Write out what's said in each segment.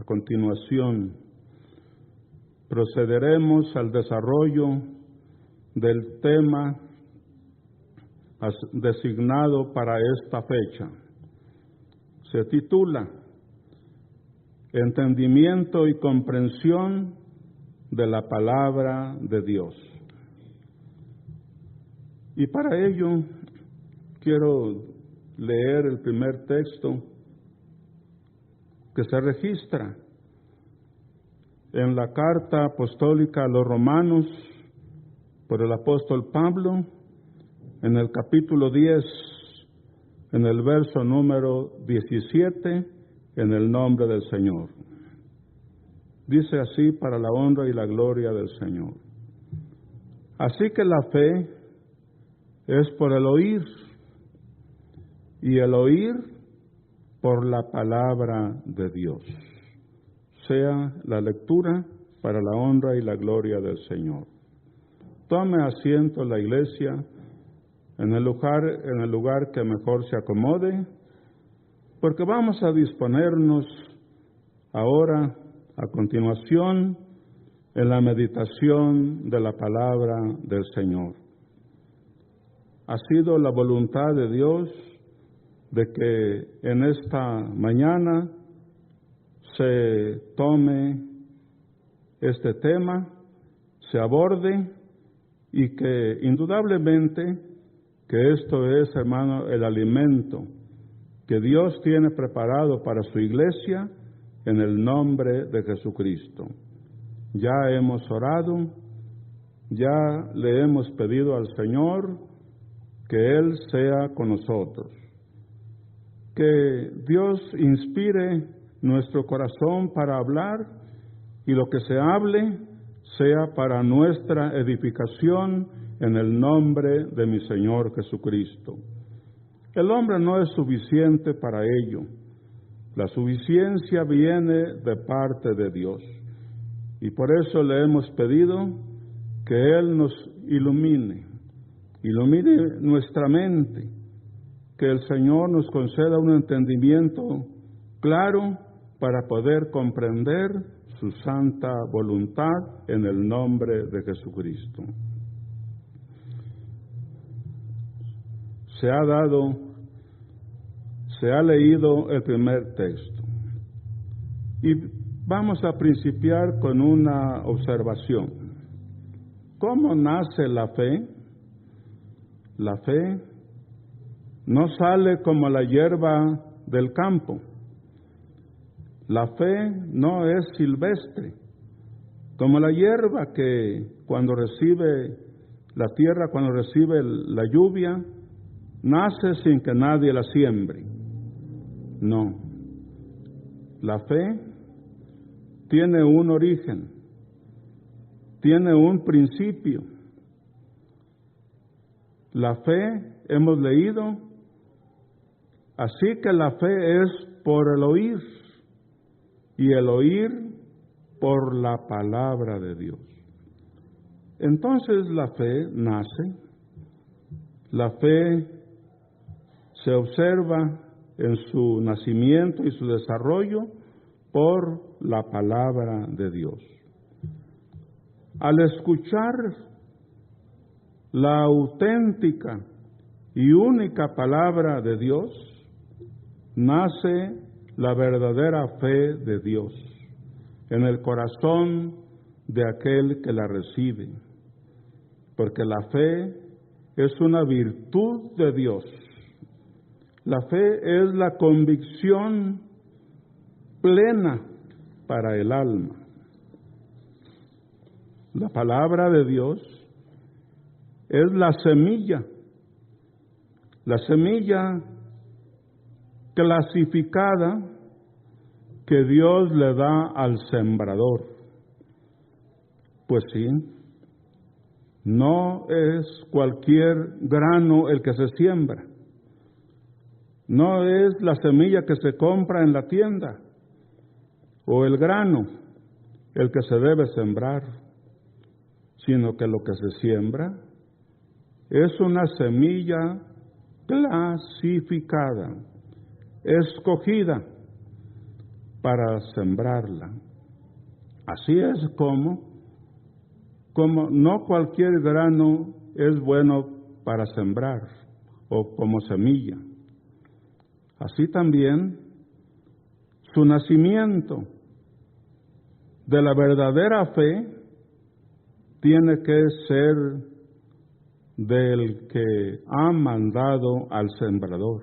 continuación, procederemos al desarrollo del tema designado para esta fecha. Se titula Entendimiento y comprensión de la palabra de Dios. Y para ello quiero leer el primer texto que se registra en la carta apostólica a los Romanos por el apóstol Pablo, en el capítulo 10, en el verso número 17, en el nombre del Señor. Dice así para la honra y la gloria del Señor. Así que la fe es por el oír, y el oír por la palabra de Dios. Sea la lectura para la honra y la gloria del Señor. Tome asiento la iglesia en el lugar que mejor se acomode, porque vamos a disponernos ahora, a continuación, en la meditación de la palabra del Señor. Ha sido la voluntad de Dios de que en esta mañana se tome este tema, se aborde, y que indudablemente que esto es, hermano, el alimento que Dios tiene preparado para su iglesia en el nombre de Jesucristo. Ya hemos orado, ya le hemos pedido al Señor que Él sea con nosotros. Que Dios inspire nuestro corazón para hablar, y lo que se hable sea para nuestra edificación en el nombre de mi Señor Jesucristo. El hombre no es suficiente para ello. La suficiencia viene de parte de Dios. Y por eso le hemos pedido que Él nos ilumine nuestra mente, que el Señor nos conceda un entendimiento claro para poder comprender su santa voluntad en el nombre de Jesucristo. Se ha leído el primer texto y vamos a principiar con una observación. ¿Cómo nace la fe? La fe no sale como la hierba del campo. La fe no es silvestre, como la hierba que cuando recibe la tierra, cuando recibe la lluvia, nace sin que nadie la siembre. No. La fe tiene un origen, tiene un principio. La fe, hemos leído, así que la fe es por el oír, y el oír por la palabra de Dios. Entonces la fe nace, la fe se observa en su nacimiento y su desarrollo por la palabra de Dios. Al escuchar la auténtica y única palabra de Dios, nace la verdadera fe de Dios en el corazón de aquel que la recibe, porque la fe es una virtud de Dios. La fe es la convicción plena para el alma. La palabra de Dios es la semilla clasificada que Dios le da al sembrador. Pues sí, no es cualquier grano el que se siembra, no es la semilla que se compra en la tienda o el grano el que se debe sembrar, sino que lo que se siembra es una semilla clasificada, escogida, para sembrarla. Así es como no cualquier grano es bueno para sembrar o como semilla. Así también su nacimiento de la verdadera fe tiene que ser del que ha mandado al sembrador.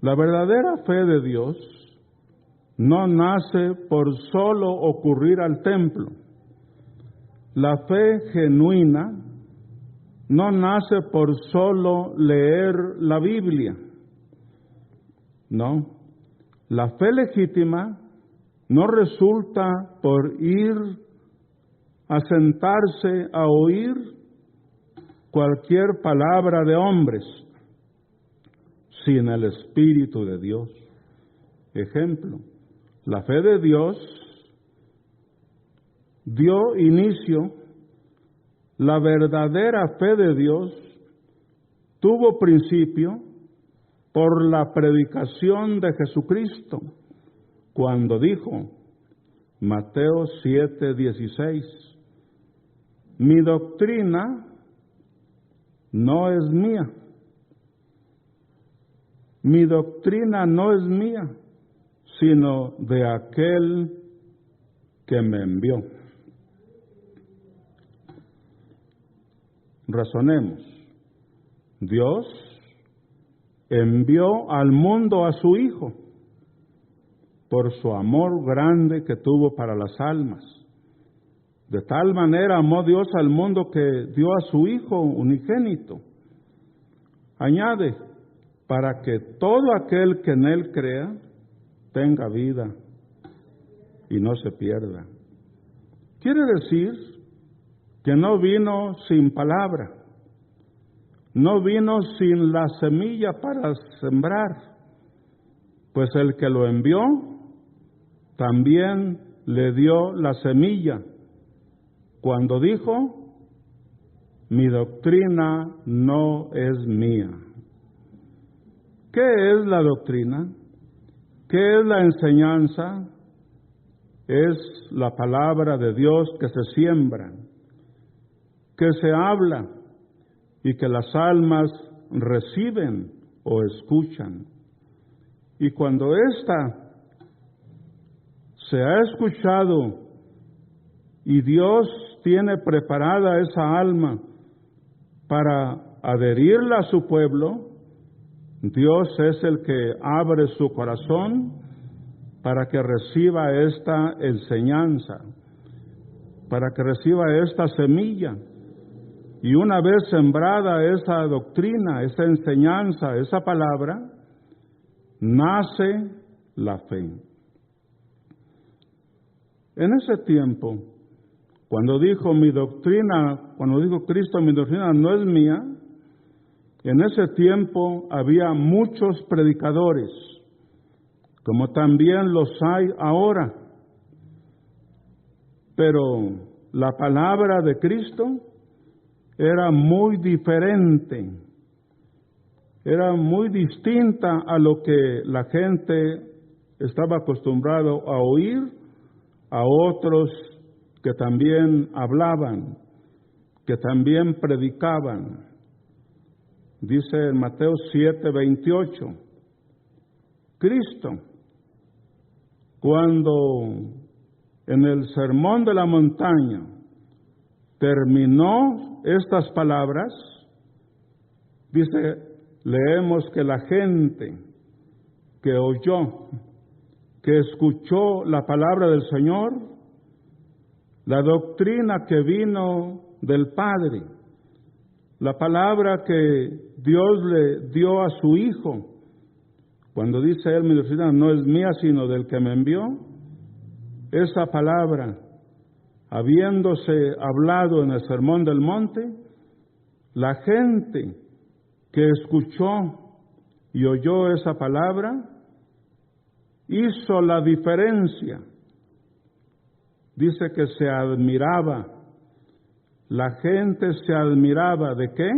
La verdadera fe de Dios no nace por solo ocurrir al templo. La fe genuina no nace por solo leer la Biblia. No, la fe legítima no resulta por ir a sentarse a oír cualquier palabra de hombres, sin el Espíritu de Dios. Ejemplo, la fe de Dios dio inicio, la verdadera fe de Dios tuvo principio por la predicación de Jesucristo, cuando dijo, Mateo 7:16, mi doctrina no es mía. Mi doctrina no es mía, sino de aquel que me envió. Razonemos. Dios envió al mundo a su Hijo por su amor grande que tuvo para las almas. De tal manera amó Dios al mundo que dio a su Hijo unigénito. Añade, para que todo aquel que en Él crea tenga vida y no se pierda. Quiere decir que no vino sin palabra, no vino sin la semilla para sembrar, pues el que lo envió también le dio la semilla cuando dijo, mi doctrina no es mía. ¿Qué es la doctrina? ¿Qué es la enseñanza? Es la palabra de Dios que se siembra, que se habla y que las almas reciben o escuchan. Y cuando ésta se ha escuchado y Dios tiene preparada esa alma para adherirla a su pueblo, Dios es el que abre su corazón para que reciba esta enseñanza, para que reciba esta semilla. Y una vez sembrada esa doctrina, esa enseñanza, esa palabra, nace la fe. En ese tiempo, cuando dijo Cristo, mi doctrina no es mía, en ese tiempo había muchos predicadores, como también los hay ahora. Pero la palabra de Cristo era muy diferente, era muy distinta a lo que la gente estaba acostumbrado a oír, a otros que también hablaban, que también predicaban. Dice en Mateo 7:28, Cristo, cuando en el sermón de la montaña terminó estas palabras, dice, leemos que la gente que oyó, que escuchó la palabra del Señor, la doctrina que vino del Padre, la palabra que Dios le dio a su Hijo, cuando dice él, mi doctrina no es mía, sino del que me envió, esa palabra, habiéndose hablado en el Sermón del Monte, la gente que escuchó y oyó esa palabra, hizo la diferencia. Dice que se admiraba. La gente se admiraba ¿de qué?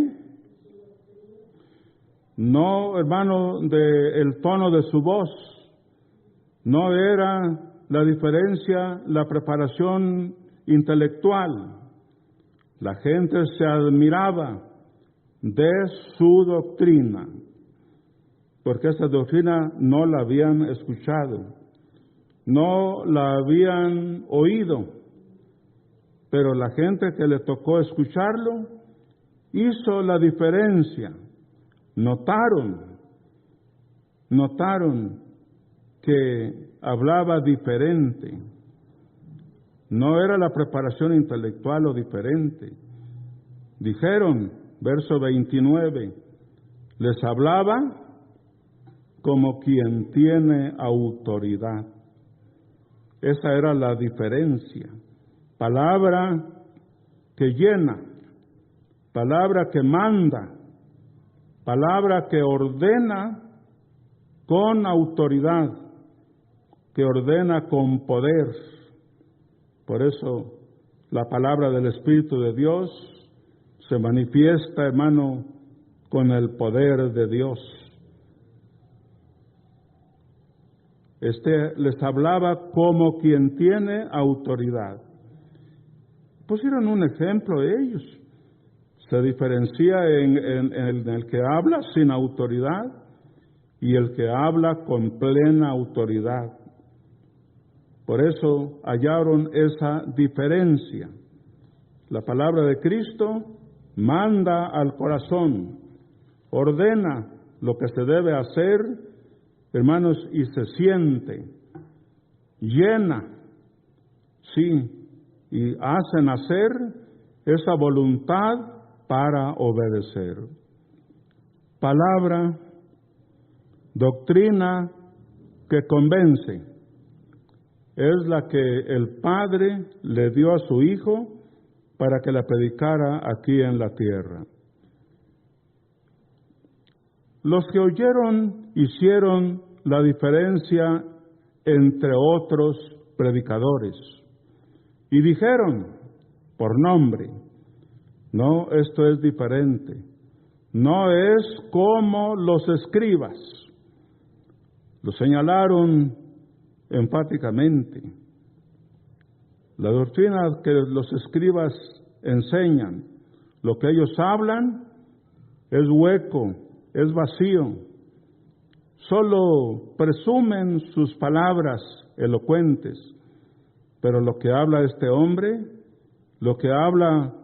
No, hermano, del tono de su voz, No era la diferencia la preparación intelectual. La gente se admiraba de su doctrina, porque esa doctrina no la habían escuchado, no la habían oído, pero la gente que le tocó escucharlo hizo la diferencia. Notaron que hablaba diferente. No era la preparación intelectual o diferente. Dijeron, verso 29, les hablaba como quien tiene autoridad. Esa era la diferencia. Palabra que llena, palabra que manda, palabra que ordena con autoridad, que ordena con poder. Por eso la palabra del Espíritu de Dios se manifiesta, hermano, con el poder de Dios. Les hablaba como quien tiene autoridad. Pusieron un ejemplo ellos. Se diferencia en el que habla sin autoridad y el que habla con plena autoridad. Por eso hallaron esa diferencia. La palabra de Cristo manda al corazón, ordena lo que se debe hacer, hermanos, y se siente, llena, sí, y hace nacer esa voluntad para obedecer. Palabra, doctrina que convence, es la que el Padre le dio a su Hijo para que la predicara aquí en la tierra. Los que oyeron hicieron la diferencia entre otros predicadores y dijeron por nombre, no, esto es diferente, no es como los escribas. Lo señalaron enfáticamente. La doctrina que los escribas enseñan, lo que ellos hablan, es hueco, es vacío. Solo presumen sus palabras elocuentes, pero lo que habla este hombre, lo que habla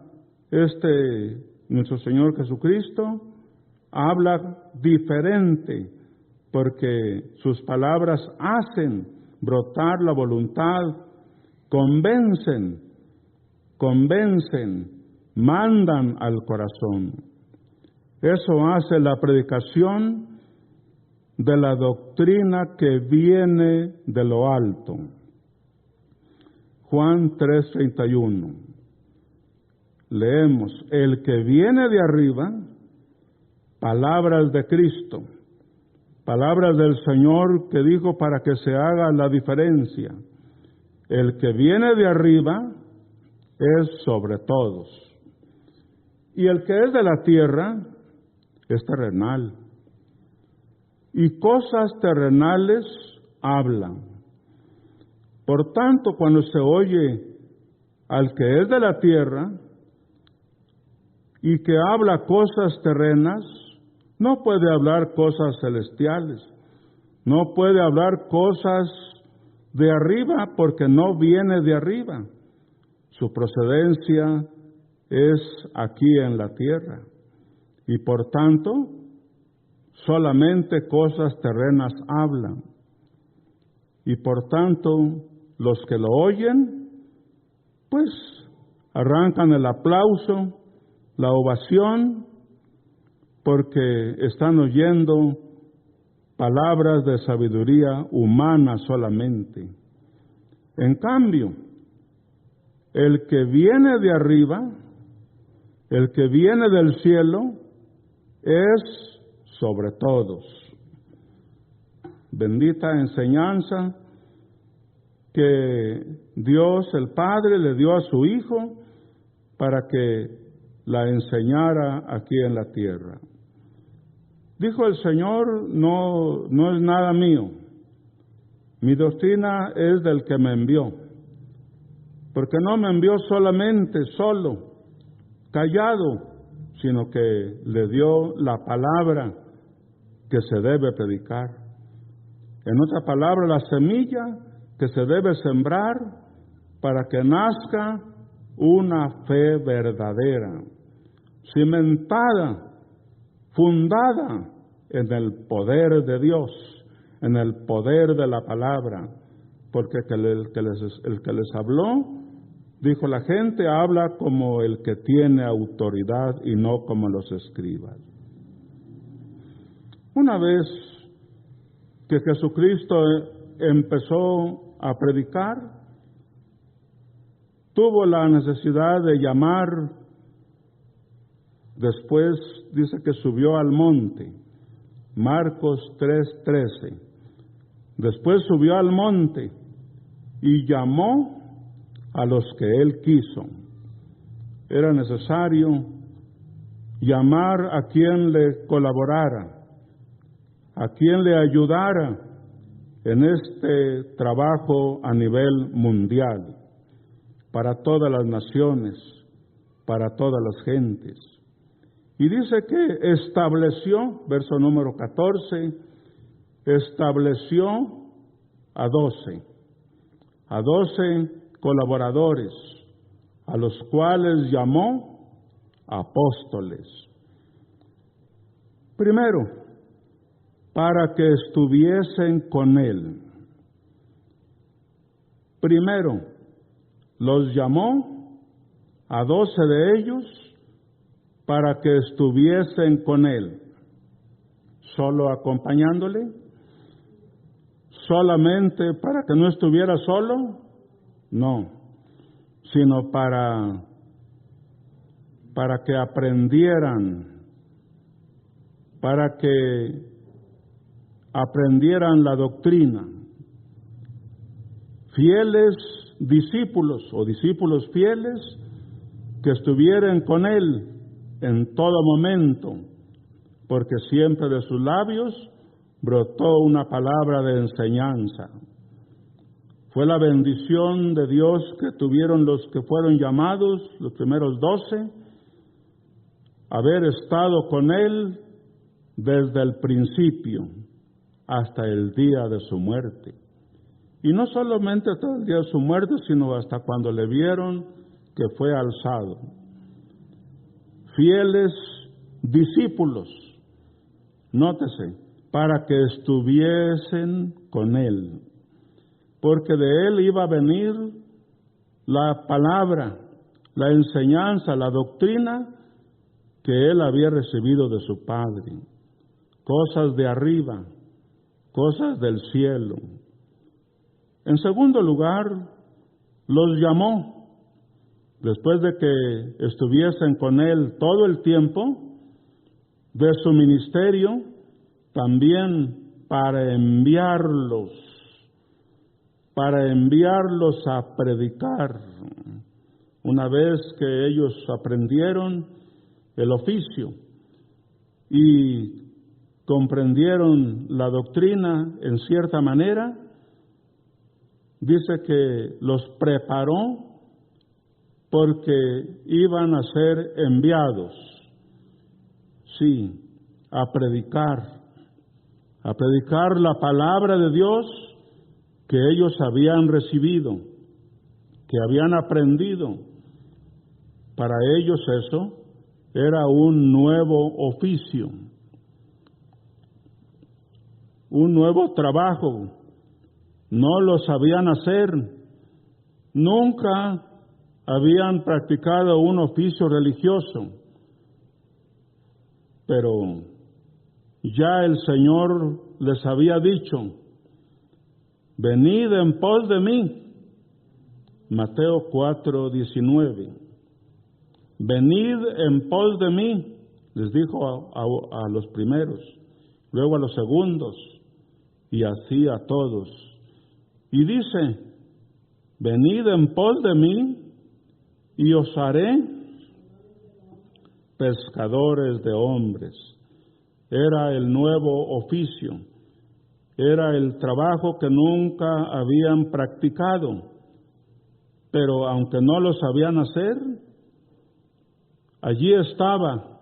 nuestro Señor Jesucristo, habla diferente, porque sus palabras hacen brotar la voluntad, convencen, mandan al corazón. Eso hace la predicación de la doctrina que viene de lo alto. Juan 3:31. Leemos, el que viene de arriba, palabras de Cristo, palabras del Señor que dijo para que se haga la diferencia. El que viene de arriba es sobre todos. Y el que es de la tierra es terrenal. Y cosas terrenales hablan. Por tanto, cuando se oye al que es de la tierra y que habla cosas terrenas, no puede hablar cosas celestiales, no puede hablar cosas de arriba porque no viene de arriba. Su procedencia es aquí en la tierra y por tanto solamente cosas terrenas hablan. Y por tanto los que lo oyen, pues arrancan el aplauso, la ovación, porque están oyendo palabras de sabiduría humana solamente. En cambio, el que viene de arriba, el que viene del cielo, es sobre todos. Bendita enseñanza que Dios el Padre le dio a su Hijo para que la enseñara aquí en la tierra. Dijo el Señor, no es nada mío Mi doctrina es del que me envió, porque no me envió solo, callado, sino que le dio la palabra que se debe predicar. En otra palabra, la semilla que se debe sembrar para que nazca una fe verdadera, cimentada, fundada en el poder de Dios, en el poder de la palabra, porque el que les habló, dijo la gente, habla como el que tiene autoridad y no como los escribas. Una vez que Jesucristo empezó a predicar, tuvo la necesidad de llamar. Después dice que subió al monte, Marcos 3:13. Después subió al monte y llamó a los que él quiso. Era necesario llamar a quien le colaborara, a quien le ayudara en este trabajo a nivel mundial, para todas las naciones, para todas las gentes. Y dice que estableció, verso número 14, estableció a 12 colaboradores, a los cuales llamó apóstoles. Primero, para que estuviesen con él. Primero, los llamó a 12 de ellos para que estuviesen con él. ¿Solo acompañándole? ¿Solamente para que no estuviera solo? No, sino para que aprendieran, para que aprendieran la doctrina. Fieles discípulos o discípulos fieles que estuvieran con él en todo momento, porque siempre de sus labios brotó una palabra de enseñanza. Fue la bendición de Dios que tuvieron los que fueron llamados, los primeros 12, haber estado con él desde el principio hasta el día de su muerte. Y no solamente hasta el día de su muerte, sino hasta cuando le vieron que fue alzado. Fieles discípulos, nótese, para que estuviesen con él, porque de él iba a venir la palabra, la enseñanza, la doctrina que él había recibido de su Padre, cosas de arriba, cosas del cielo. En segundo lugar, los llamó, después de que estuviesen con él todo el tiempo de su ministerio, también para enviarlos a predicar. Una vez que ellos aprendieron el oficio y comprendieron la doctrina en cierta manera, dice que los preparó porque iban a ser enviados, sí, a predicar la palabra de Dios que ellos habían recibido, que habían aprendido. Para ellos eso era un nuevo oficio, un nuevo trabajo. No lo sabían hacer, nunca habían practicado un oficio religioso, pero ya el Señor les había dicho: venid en pos de mí. Mateo 4:19. Venid en pos de mí, les dijo a los primeros, luego a los segundos, y así a todos. Y dice: venid en pos de mí, y os haré pescadores de hombres. Era el nuevo oficio, Era el trabajo que nunca habían practicado, pero aunque no lo sabían hacer, allí estaba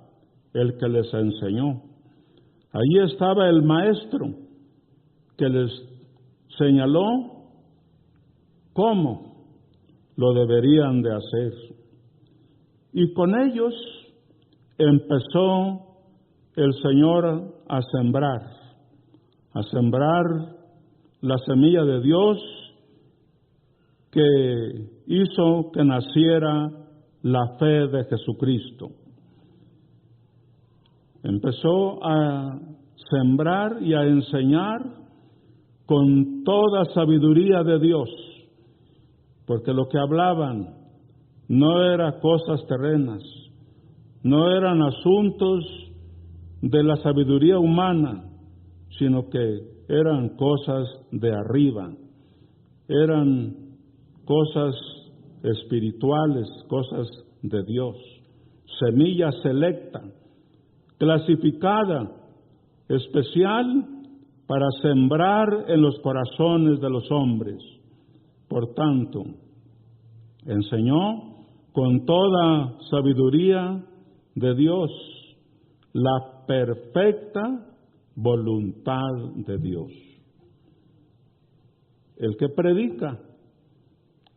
el que les enseñó. Allí estaba el maestro que les señaló cómo lo deberían de hacer. Y con ellos empezó el Señor a sembrar la semilla de Dios que hizo que naciera la fe de Jesucristo. Empezó a sembrar y a enseñar con toda sabiduría de Dios, porque lo que hablaban no eran cosas terrenas, no eran asuntos de la sabiduría humana, sino que eran cosas de arriba, eran cosas espirituales, cosas de Dios, semilla selecta, clasificada, especial para sembrar en los corazones de los hombres. Por tanto, enseñó con toda sabiduría de Dios la perfecta voluntad de Dios. El que predica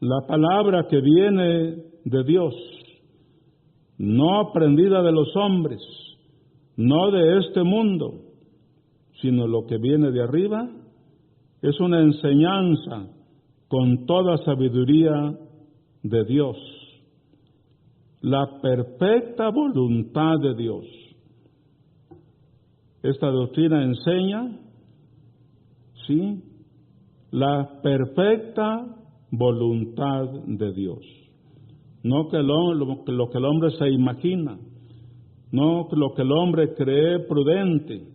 la palabra que viene de Dios, no aprendida de los hombres, no de este mundo, sino lo que viene de arriba, es una enseñanza con toda sabiduría de Dios, la perfecta voluntad de Dios. Esta doctrina enseña, sí, la perfecta voluntad de Dios. No que lo que el hombre se imagina, no lo que el hombre cree prudente,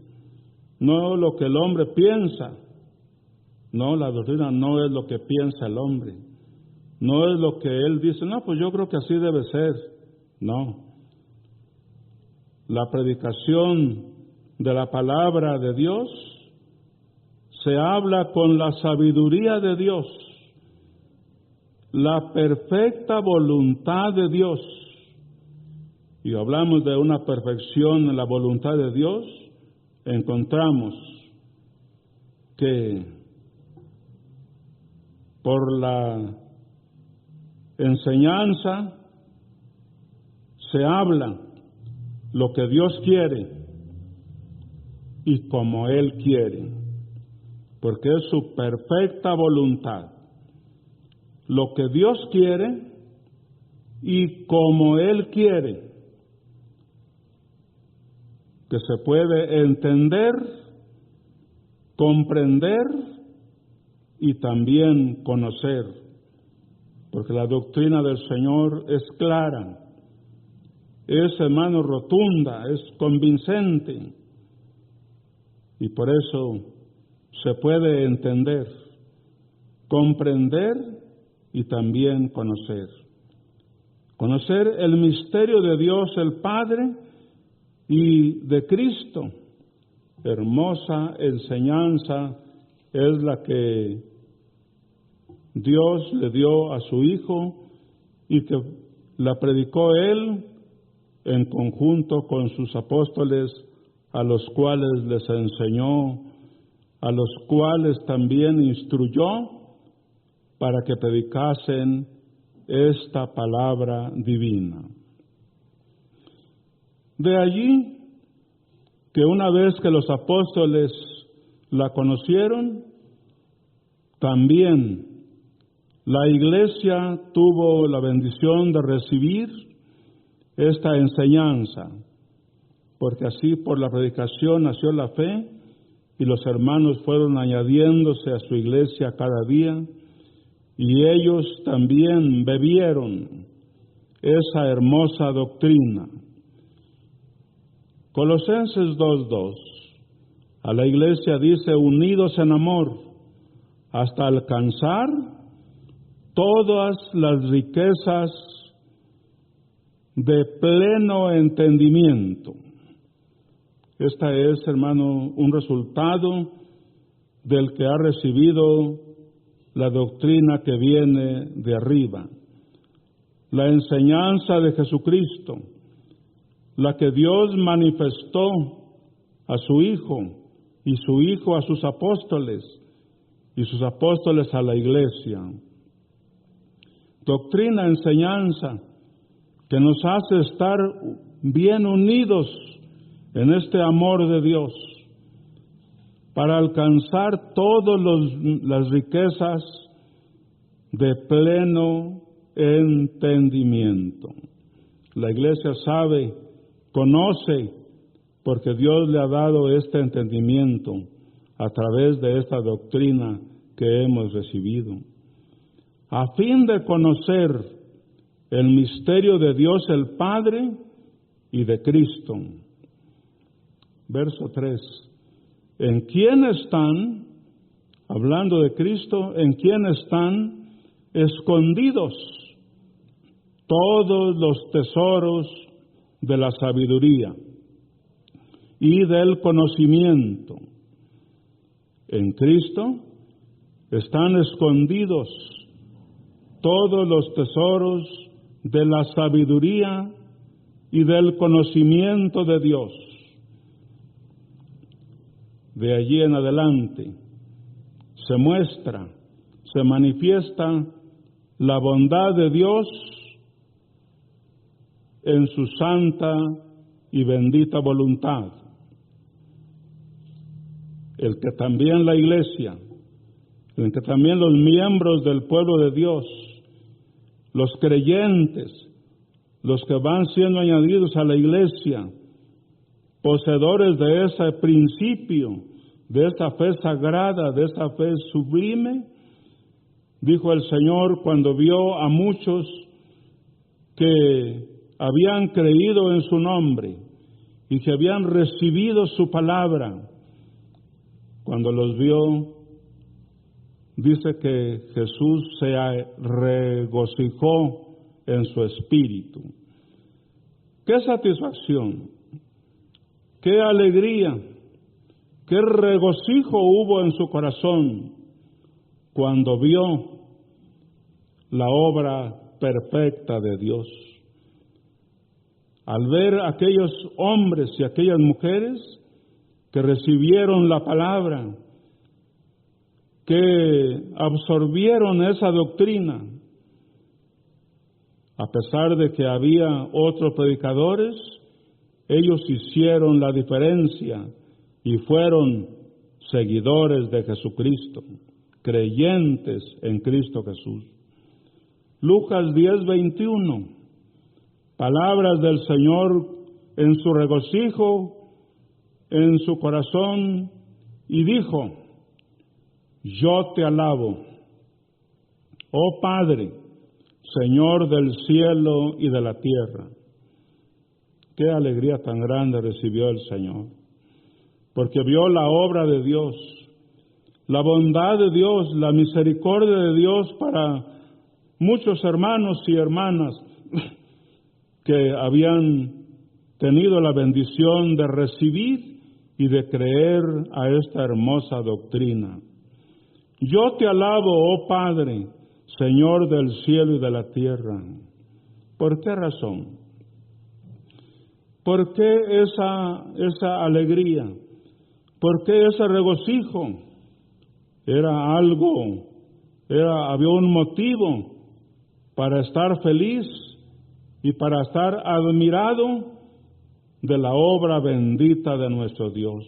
no lo que el hombre piensa. No, la doctrina no es lo que piensa el hombre, no es lo que él dice, no, pues yo creo que así debe ser. No. La predicación de la palabra de Dios se habla con la sabiduría de Dios, la perfecta voluntad de Dios. Y hablamos de una perfección en la voluntad de Dios, encontramos que por la enseñanza se habla lo que Dios quiere y como Él quiere, porque es su perfecta voluntad. Lo que Dios quiere y como Él quiere, que se puede entender, comprender y también conocer, porque la doctrina del Señor es clara, es, hermano, rotunda, es convincente, y por eso se puede entender, comprender y también conocer. Conocer el misterio de Dios el Padre y de Cristo. Hermosa enseñanza es la que Dios le dio a su Hijo y que la predicó Él en conjunto con sus apóstoles, a los cuales les enseñó, a los cuales también instruyó para que predicasen esta palabra divina. De allí que una vez que los apóstoles la conocieron, también la Iglesia tuvo la bendición de recibir esta enseñanza, porque así por la predicación nació la fe y los hermanos fueron añadiéndose a su iglesia cada día y ellos también bebieron esa hermosa doctrina. Colosenses 2:2, a la iglesia dice, unidos en amor, hasta alcanzar todas las riquezas de pleno entendimiento. Esta es, hermano, un resultado del que ha recibido la doctrina que viene de arriba, la enseñanza de Jesucristo, la que Dios manifestó a su Hijo, y su Hijo a sus apóstoles, y sus apóstoles a la iglesia. Doctrina, enseñanza, que nos hace estar bien unidos en este amor de Dios, para alcanzar todas las riquezas de pleno entendimiento. La iglesia sabe, conoce, porque Dios le ha dado este entendimiento a través de esta doctrina que hemos recibido, a fin de conocer el misterio de Dios el Padre y de Cristo. Verso 3. ¿En quién están, hablando de Cristo, en quién están escondidos todos los tesoros de la sabiduría y del conocimiento? En Cristo están escondidos todos los tesoros de la sabiduría y del conocimiento de Dios. De allí en adelante se muestra, se manifiesta la bondad de Dios en su santa y bendita voluntad. El que también la iglesia, el que también los miembros del pueblo de Dios, los creyentes, los que van siendo añadidos a la iglesia, poseedores de ese principio, de esta fe sagrada, de esta fe sublime, dijo el Señor cuando vio a muchos que habían creído en su nombre y que habían recibido su palabra. Cuando los vio, dice que Jesús se regocijó en su espíritu. ¡Qué satisfacción! ¡Qué alegría! ¡Qué regocijo hubo en su corazón cuando vio la obra perfecta de Dios! Al ver a aquellos hombres y aquellas mujeres que recibieron la palabra, que absorbieron esa doctrina, a pesar de que había otros predicadores, ellos hicieron la diferencia y fueron seguidores de Jesucristo, creyentes en Cristo Jesús. Lucas 10:21, palabras del Señor en su regocijo, en su corazón, y dijo: yo te alabo, oh Padre, Señor del cielo y de la tierra. Qué alegría tan grande recibió el Señor, porque vio la obra de Dios, la bondad de Dios, la misericordia de Dios para muchos hermanos y hermanas que habían tenido la bendición de recibir y de creer a esta hermosa doctrina. Yo te alabo, oh Padre, Señor del cielo y de la tierra. ¿Por qué razón? ¿Por qué esa alegría? ¿Por qué ese regocijo? Había un motivo para estar feliz y para estar admirado de la obra bendita de nuestro Dios.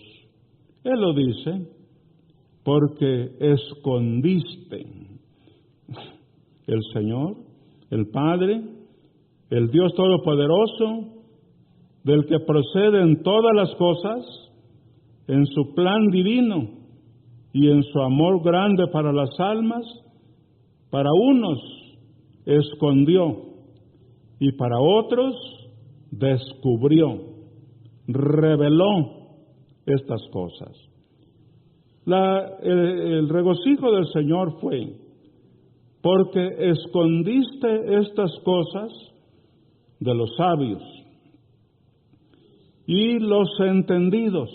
Él lo dice: porque escondiste. El Señor, el Padre, el Dios Todopoderoso, del que proceden todas las cosas, en su plan divino y en su amor grande para las almas, para unos escondió y para otros descubrió, reveló estas cosas. El regocijo del Señor fue: porque escondiste estas cosas de los sabios y los entendidos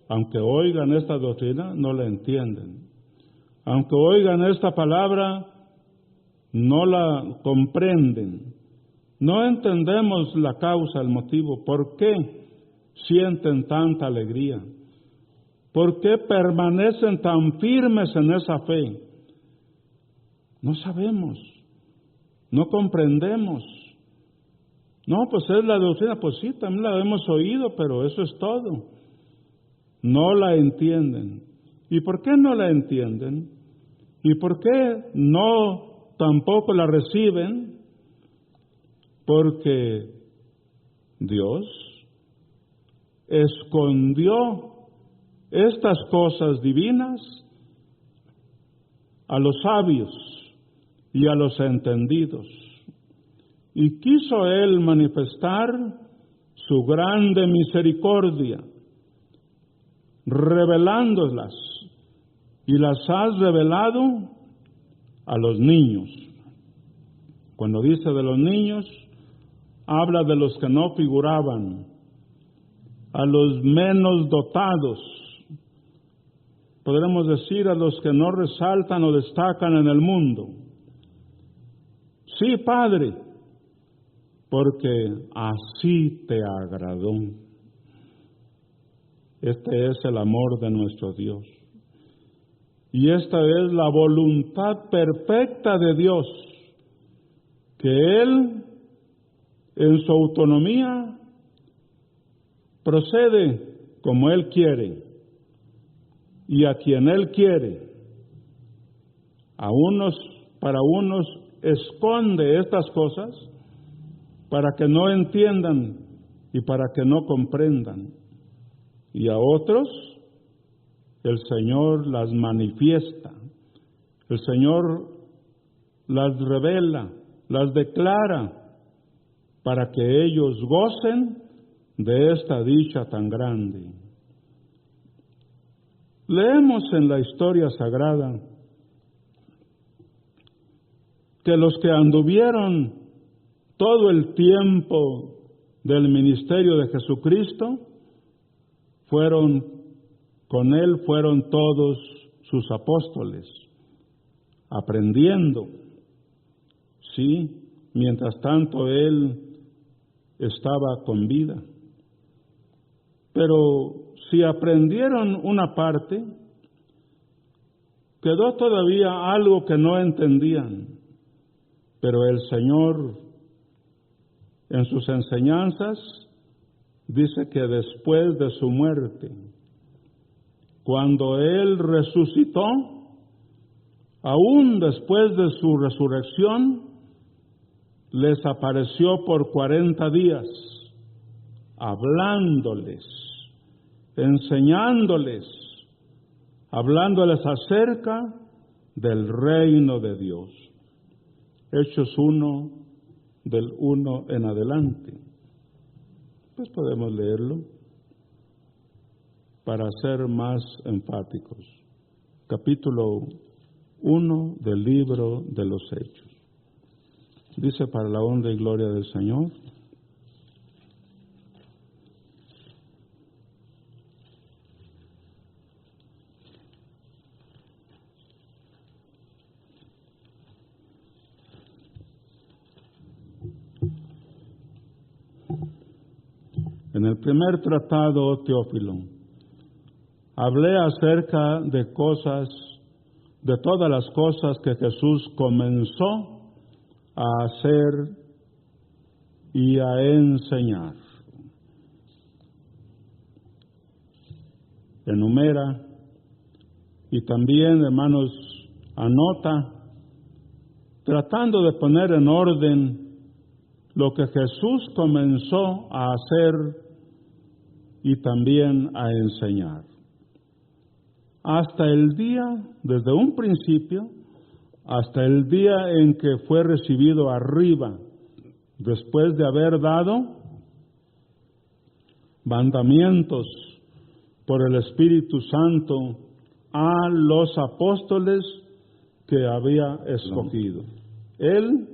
aunque oigan esta doctrina, no la entienden. Aunque oigan esta palabra, no la comprenden. No entendemos la causa, el motivo. ¿Por qué sienten tanta alegría? ¿Por qué permanecen tan firmes en esa fe? No sabemos, no comprendemos. No, pues es la doctrina, pues sí, también la hemos oído, pero eso es todo. No la entienden. ¿Y por qué no la entienden? ¿Y por qué no tampoco la reciben? Porque Dios escondió estas cosas divinas a los sabios y a los entendidos, y quiso Él manifestar su grande misericordia, revelándolas, y las has revelado a los niños. Cuando dice de los niños, habla de los que no figuraban, a los menos dotados, podremos decir a los que no resaltan o destacan en el mundo. Sí, Padre, porque así te agradó. Este es el amor de nuestro Dios. Y esta es la voluntad perfecta de Dios, que Él, en su autonomía, procede como Él quiere y a quien Él quiere. Para unos esconde estas cosas para que no entiendan y para que no comprendan. Y a otros el Señor las manifiesta, el Señor las revela, las declara, para que ellos gocen de esta dicha tan grande. Leemos en la historia sagrada que los que anduvieron todo el tiempo del ministerio de Jesucristo con Él fueron todos sus apóstoles, aprendiendo. Sí, mientras tanto Él estaba con vida. Pero si aprendieron una parte, quedó todavía algo que no entendían. Pero el Señor, en sus enseñanzas, dice que después de su muerte, cuando Él resucitó, aún después de su resurrección, les apareció por 40 días, hablándoles, enseñándoles, hablándoles acerca del reino de Dios. Hechos 1, del 1 en adelante. Pues podemos leerlo para ser más enfáticos. Capítulo 1 del libro de los Hechos. Dice: para la honra y gloria del Señor. En el primer tratado, Teófilo, hablé acerca de todas las cosas que Jesús comenzó a hacer y a enseñar. Enumera y también, hermanos, anota, tratando de poner en orden lo que Jesús comenzó a hacer y también a enseñar. Hasta el día, desde un principio, hasta el día en que fue recibido arriba, después de haber dado mandamientos por el Espíritu Santo a los apóstoles que había escogido. Él,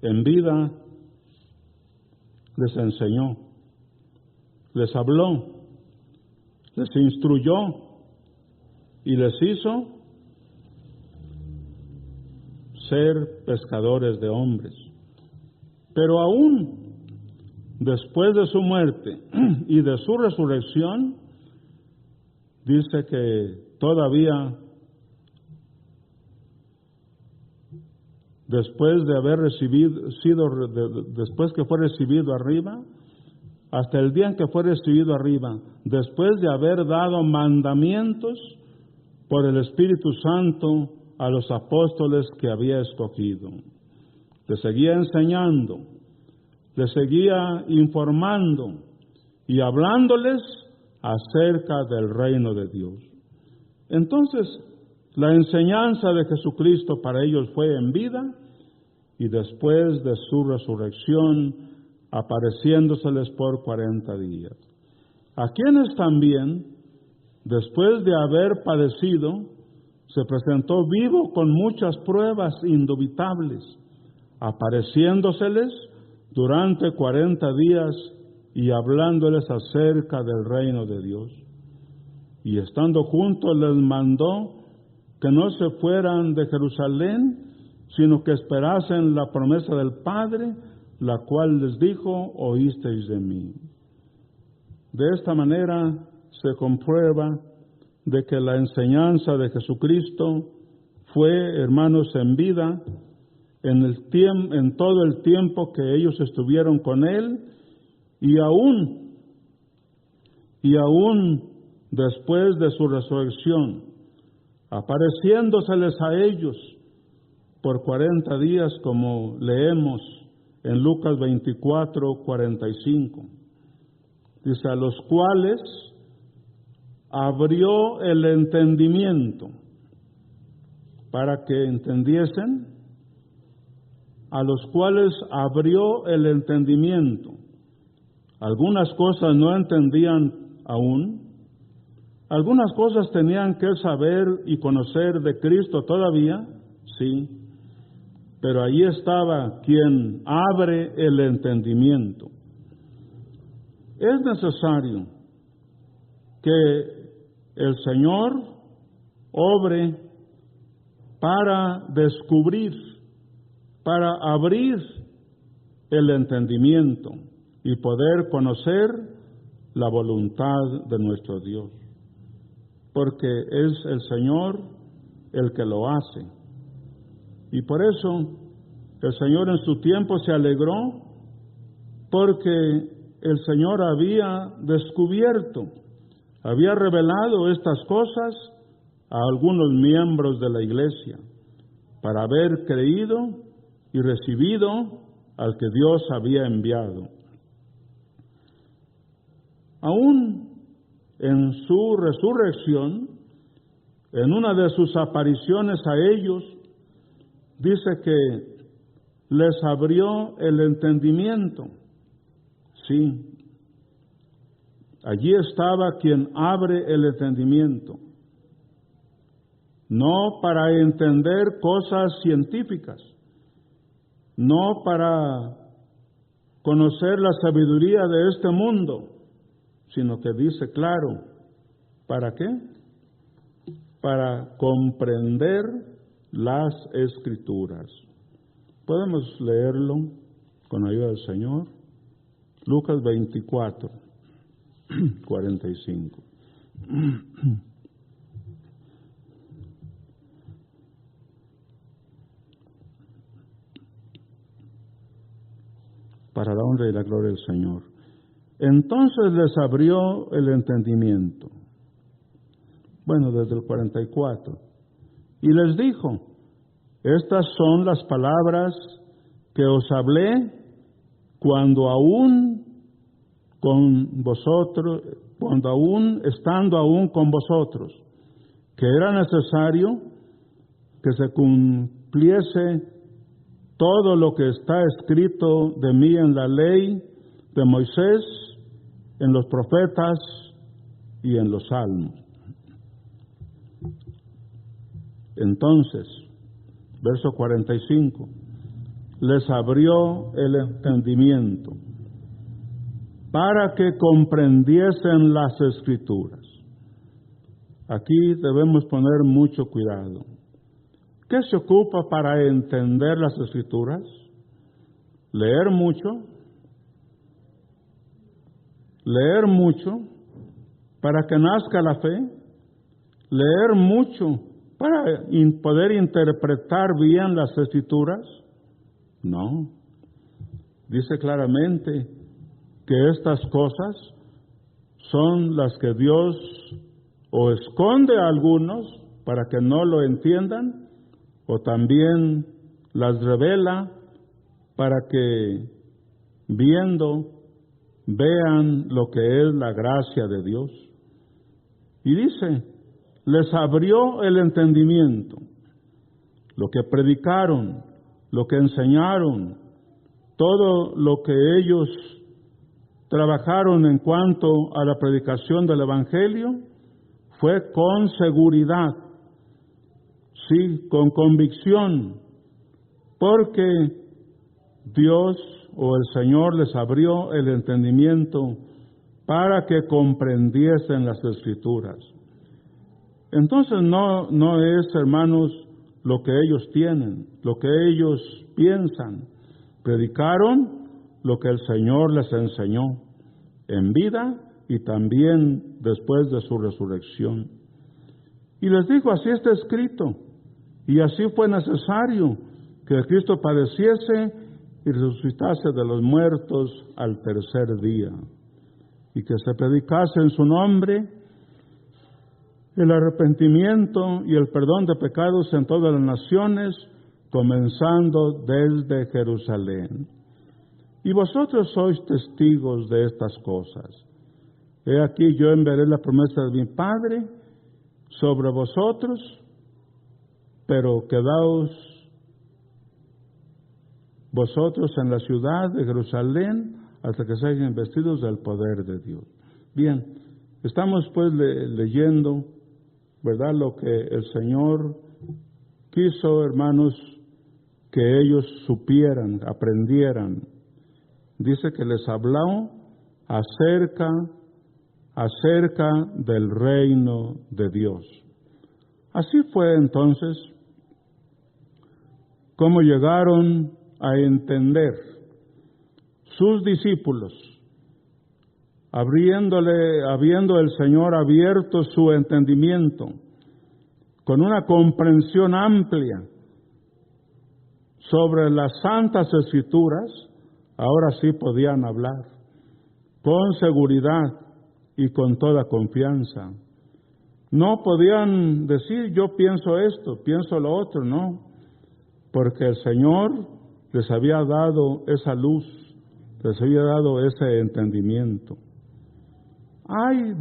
en vida, les enseñó, les habló, les instruyó y les hizo ser pescadores de hombres. Pero aún después de su muerte y de su resurrección, dice que todavía después de haber después que fue recibido arriba, hasta el día en que fue recibido arriba, después de haber dado mandamientos por el Espíritu Santo a los apóstoles que había escogido, les seguía enseñando, les seguía informando y hablándoles acerca del reino de Dios. Entonces, la enseñanza de Jesucristo para ellos fue en vida y después de su resurrección, apareciéndoseles por 40 días. A quienes también, después de haber padecido, se presentó vivo con muchas pruebas indubitables, apareciéndoseles durante 40 días y hablándoles acerca del reino de Dios. Y estando juntos les mandó que no se fueran de Jerusalén, sino que esperasen la promesa del Padre, la cual les dijo: oísteis de mí. De esta manera se comprueba de que la enseñanza de Jesucristo fue, hermanos, en vida, en todo el tiempo que ellos estuvieron con Él, y aún después de su resurrección, apareciéndoseles a ellos por 40 días, como leemos en Lucas 24:45. Dice: a los cuales abrió el entendimiento para que entendiesen, a los cuales abrió el entendimiento. Algunas cosas no entendían aún, algunas cosas tenían que saber y conocer de Cristo todavía, sí, pero allí estaba quien abre el entendimiento. Es necesario que el Señor obre para descubrir, para abrir el entendimiento y poder conocer la voluntad de nuestro Dios, porque es el Señor el que lo hace. Y por eso el Señor en su tiempo se alegró, porque el Señor había descubierto, había revelado estas cosas a algunos miembros de la iglesia, para haber creído y recibido al que Dios había enviado. Aún en su resurrección, en una de sus apariciones a ellos, dice que les abrió el entendimiento. Sí, allí estaba quien abre el entendimiento, no para entender cosas científicas, no para conocer la sabiduría de este mundo, sino que dice claro, ¿para qué? Para comprender las Escrituras. Podemos leerlo con ayuda del Señor. Lucas 24:45. Para la honra y la gloria del Señor. Entonces les abrió el entendimiento. Bueno, desde el 44. Y les dijo: estas son las palabras que os hablé cuando aún estando aún con vosotros, que era necesario que se cumpliese todo lo que está escrito de mí en la ley de Moisés, en los profetas y en los salmos. Entonces, verso 45, les abrió el entendimiento para que comprendiesen las Escrituras. Aquí debemos poner mucho cuidado. ¿Qué se ocupa para entender las Escrituras? Leer mucho para que nazca la fe, leer mucho para poder interpretar bien las Escrituras. No, dice claramente que estas cosas son las que Dios o esconde a algunos para que no lo entiendan, o también las revela para que viendo vean lo que es la gracia de Dios. Y dice, les abrió el entendimiento, lo que predicaron, lo que enseñaron, todo lo que ellos trabajaron en cuanto a la predicación del Evangelio fue con seguridad, sí, con convicción, porque Dios o el Señor les abrió el entendimiento para que comprendiesen las Escrituras. Entonces no es, hermanos, lo que ellos tienen, lo que ellos piensan. Predicaron lo que el Señor les enseñó en vida y también después de su resurrección. Y les dijo, así está escrito, y así fue necesario que Cristo padeciese y resucitase de los muertos al tercer día, y que se predicase en su nombre el arrepentimiento y el perdón de pecados en todas las naciones, comenzando desde Jerusalén. Y vosotros sois testigos de estas cosas. He aquí yo enviaré la promesa de mi Padre sobre vosotros, pero quedaos vosotros en la ciudad de Jerusalén hasta que sean investidos del poder de Dios. Bien, estamos pues leyendo, ¿verdad?, lo que el Señor quiso, hermanos, que ellos supieran, aprendieran. Dice que les habló acerca del reino de Dios. Así fue entonces como llegaron a entender sus discípulos, habiendo el Señor abierto su entendimiento con una comprensión amplia sobre las santas Escrituras. Ahora sí podían hablar con seguridad y con toda confianza. No podían decir, yo pienso esto, pienso lo otro, no, porque el Señor les había dado esa luz, les había dado ese entendimiento. Hay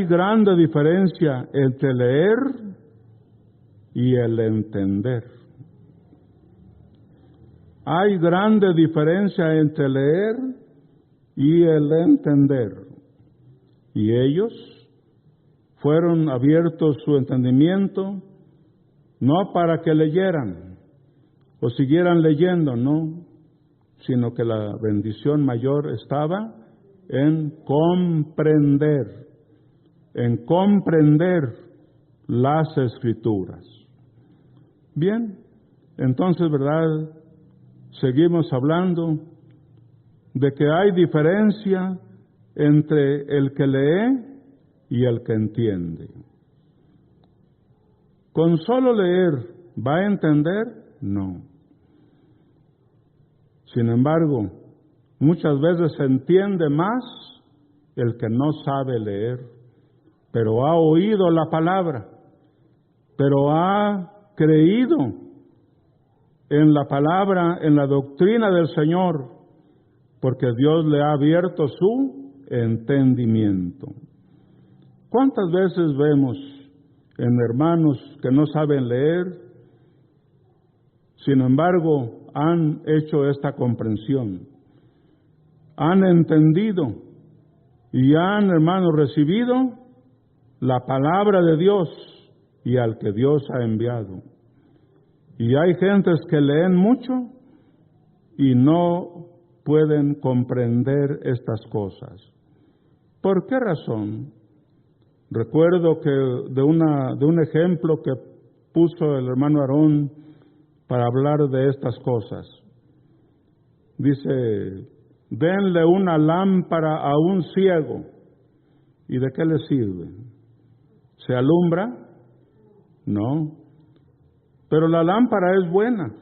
grande diferencia entre leer y el entender. Hay grande diferencia entre leer y el entender. Y ellos fueron abiertos su entendimiento, no para que leyeran o siguieran leyendo, no, sino que la bendición mayor estaba en comprender las Escrituras. Bien, entonces, ¿verdad?, seguimos hablando de que hay diferencia entre el que lee y el que entiende. ¿Con solo leer va a entender? No. Sin embargo, muchas veces se entiende más el que no sabe leer, pero ha oído la palabra, pero ha creído en la palabra, en la doctrina del Señor, porque Dios le ha abierto su entendimiento. ¿Cuántas veces vemos en hermanos que no saben leer, sin embargo han hecho esta comprensión, han entendido y han, hermanos, recibido la palabra de Dios y al que Dios ha enviado? Y hay gentes que leen mucho y no pueden comprender estas cosas. ¿Por qué razón? Recuerdo que de un ejemplo que puso el hermano Aarón para hablar de estas cosas. Dice, denle una lámpara a un ciego. ¿Y de qué le sirve? ¿Se alumbra? No. Pero la lámpara es buena.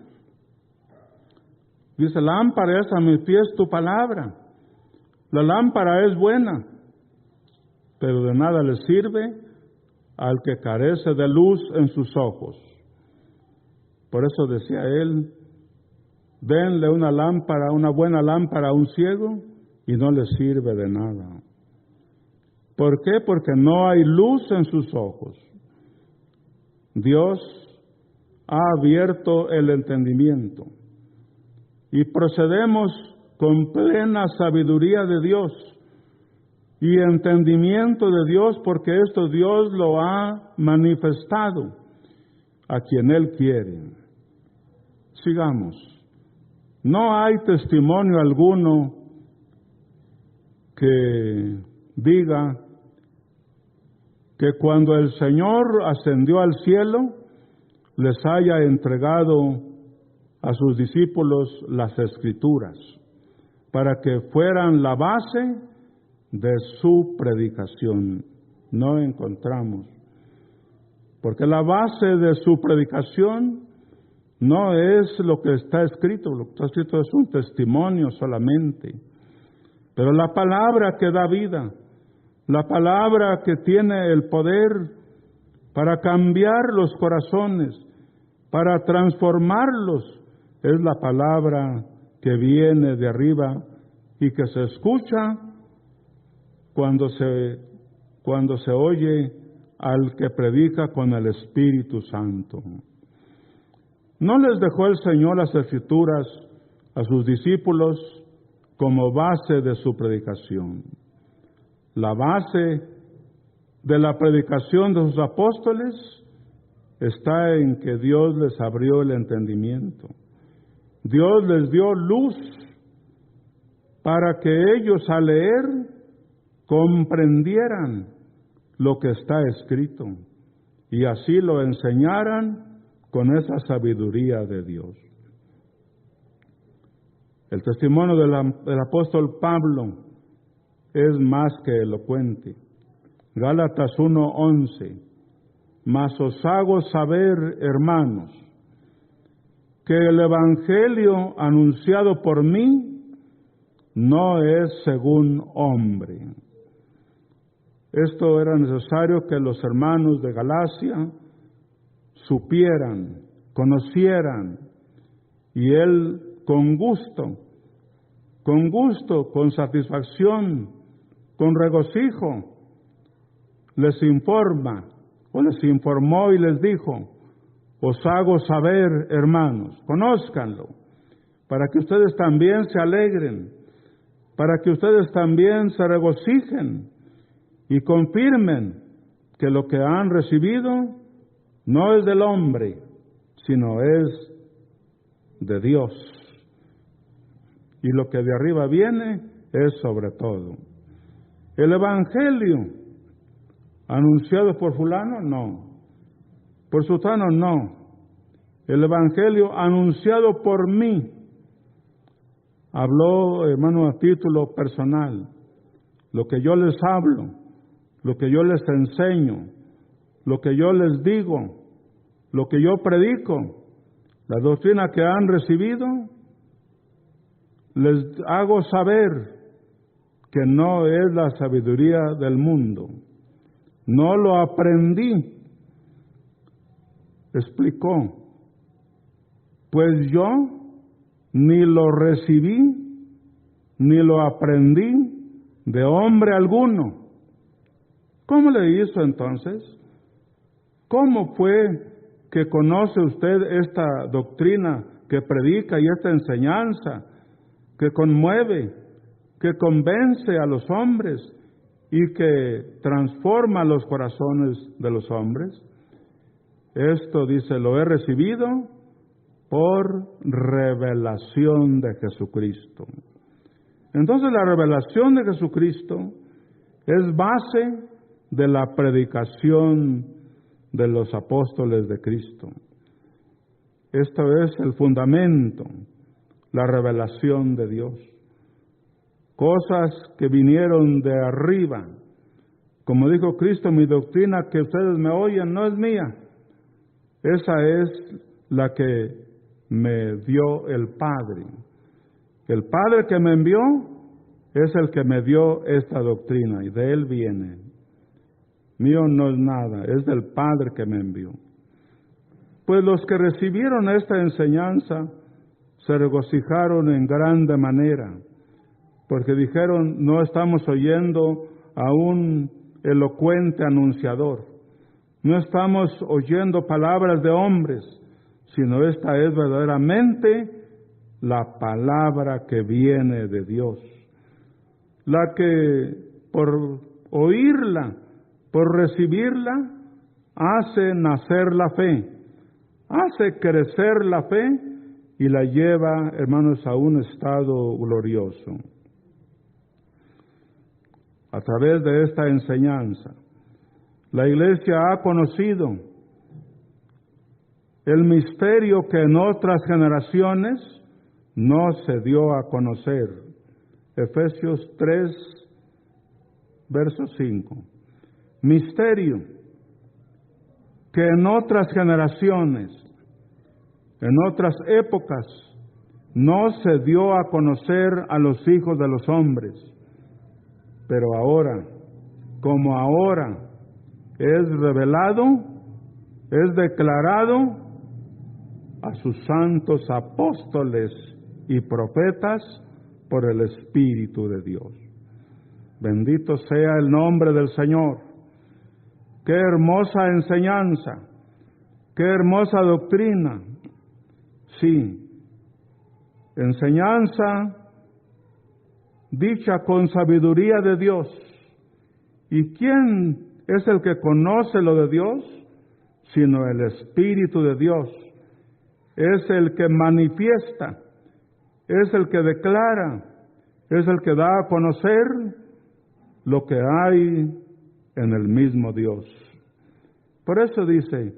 Dice, lámpara es a mis pies tu palabra. La lámpara es buena, pero de nada le sirve al que carece de luz en sus ojos. Por eso decía él, denle una buena lámpara a un ciego y no le sirve de nada. ¿Por qué? Porque no hay luz en sus ojos. Dios ha abierto el entendimiento y procedemos con plena sabiduría de Dios y entendimiento de Dios, porque esto Dios lo ha manifestado a quien Él quiere. Sigamos. No hay testimonio alguno que diga que cuando el Señor ascendió al cielo, les haya entregado a sus discípulos las Escrituras, para que fueran la base de su predicación. No encontramos. Porque la base de su predicación no es lo que está escrito. Lo que está escrito es un testimonio solamente. Pero la palabra que da vida, la palabra que tiene el poder para cambiar los corazones, para transformarlos, es la palabra que viene de arriba y que se escucha cuando se oye al que predica con el Espíritu Santo. No les dejó el Señor las Escrituras a sus discípulos como base de su predicación. La base de la predicación de sus apóstoles está en que Dios les abrió el entendimiento. Dios les dio luz para que ellos al leer comprendieran lo que está escrito y así lo enseñaran con esa sabiduría de Dios. El testimonio del apóstol Pablo es más que elocuente. Gálatas 1:11. Mas os hago saber, hermanos, que el evangelio anunciado por mí no es según hombre. Esto era necesario que los hermanos de Galacia supieran, conocieran, y él con gusto, con satisfacción, con regocijo, les informa, o les informó y les dijo, os hago saber, hermanos, conózcanlo, para que ustedes también se alegren, para que ustedes también se regocijen y confirmen que lo que han recibido no es del hombre, sino es de Dios. Y lo que de arriba viene es sobre todo. El Evangelio anunciado por fulano, no. Por sultano, no. El Evangelio anunciado por mí. Habló, hermano, a título personal. Lo que yo les hablo, lo que yo les enseño, lo que yo les digo, lo que yo predico, la doctrina que han recibido, les hago saber que no es la sabiduría del mundo. No lo aprendí. Explicó. Pues yo ni lo recibí, ni lo aprendí de hombre alguno. ¿Cómo le hizo entonces? ¿Cómo fue que conoce usted esta doctrina que predica y esta enseñanza que conmueve, que convence a los hombres y que transforma los corazones de los hombres? Esto dice, lo he recibido por revelación de Jesucristo. Entonces la revelación de Jesucristo es base de la predicación de los apóstoles de Cristo. Esto es el fundamento, la revelación de Dios. Cosas que vinieron de arriba. Como dijo Cristo, mi doctrina que ustedes me oyen no es mía. Esa es la que me dio el Padre. El Padre que me envió es el que me dio esta doctrina y de Él viene. Mío no es nada, es del Padre que me envió. Pues los que recibieron esta enseñanza se regocijaron en grande manera, porque dijeron, no estamos oyendo a un elocuente anunciador, no estamos oyendo palabras de hombres, sino esta es verdaderamente la palabra que viene de Dios, la que por oírla, por recibirla, hace nacer la fe, hace crecer la fe y la lleva, hermanos, a un estado glorioso. A través de esta enseñanza, la Iglesia ha conocido el misterio que en otras generaciones no se dio a conocer. Efesios 3, verso 5. Misterio que en otras generaciones, en otras épocas, no se dio a conocer a los hijos de los hombres. Pero ahora, como ahora es revelado, es declarado a sus santos apóstoles y profetas por el Espíritu de Dios. Bendito sea el nombre del Señor. Qué hermosa enseñanza, qué hermosa doctrina. Sí, enseñanza dicha con sabiduría de Dios. ¿Y quién es el que conoce lo de Dios? Sino el Espíritu de Dios. Es el que manifiesta, es el que declara, es el que da a conocer lo que hay en el mismo Dios. Por eso dice,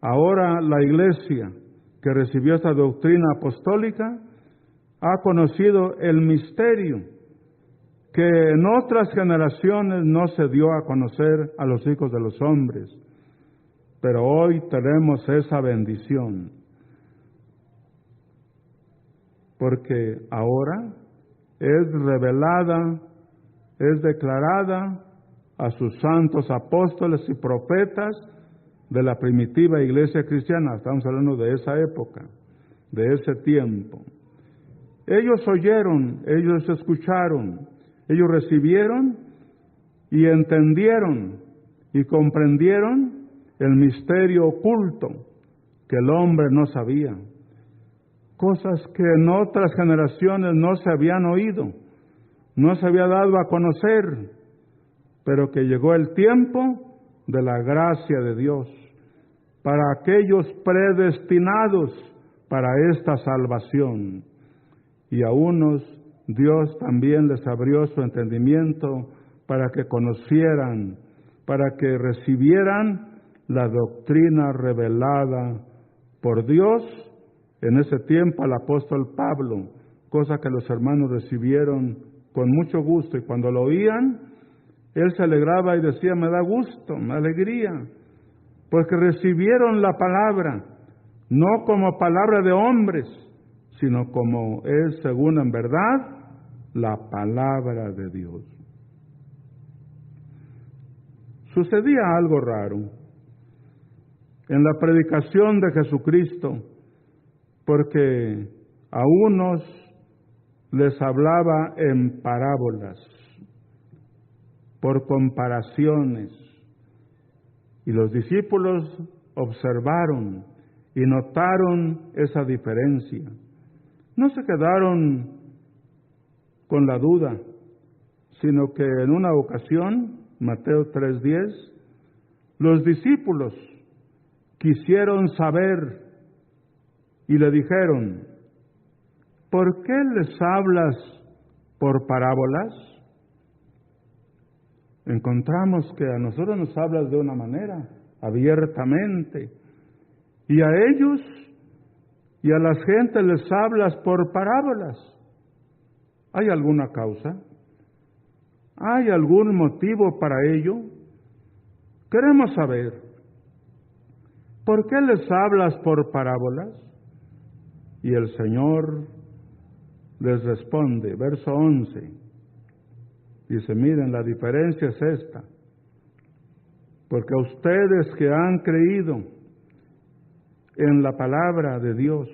ahora la Iglesia que recibió esta doctrina apostólica ha conocido el misterio que en otras generaciones no se dio a conocer a los hijos de los hombres, pero hoy tenemos esa bendición, porque ahora es revelada, es declarada a sus santos apóstoles y profetas de la primitiva iglesia cristiana. Estamos hablando de esa época, de ese tiempo. Ellos oyeron, ellos escucharon, ellos recibieron y entendieron y comprendieron el misterio oculto que el hombre no sabía. Cosas que en otras generaciones no se habían oído, no se había dado a conocer, pero que llegó el tiempo de la gracia de Dios para aquellos predestinados para esta salvación. Y a unos Dios también les abrió su entendimiento para que conocieran, para que recibieran la doctrina revelada por Dios en ese tiempo al apóstol Pablo, cosa que los hermanos recibieron con mucho gusto, y cuando lo oían, él se alegraba y decía, me da gusto, me alegría, porque recibieron la palabra, no como palabra de hombres, sino como es, según en verdad, la palabra de Dios. Sucedía algo raro en la predicación de Jesucristo, porque a unos les hablaba en parábolas, por comparaciones, y los discípulos observaron y notaron esa diferencia. No se quedaron con la duda, sino que en una ocasión, Mateo 3:10, los discípulos quisieron saber y le dijeron, ¿por qué les hablas por parábolas? encontramos que a nosotros nos hablas de una manera, abiertamente, y a ellos y a las gentes les hablas por parábolas. ¿Hay alguna causa? ¿Hay algún motivo para ello? Queremos saber, ¿por qué les hablas por parábolas? Y el Señor les responde, verso 11, dice, miren, la diferencia es esta, porque a ustedes que han creído en la palabra de Dios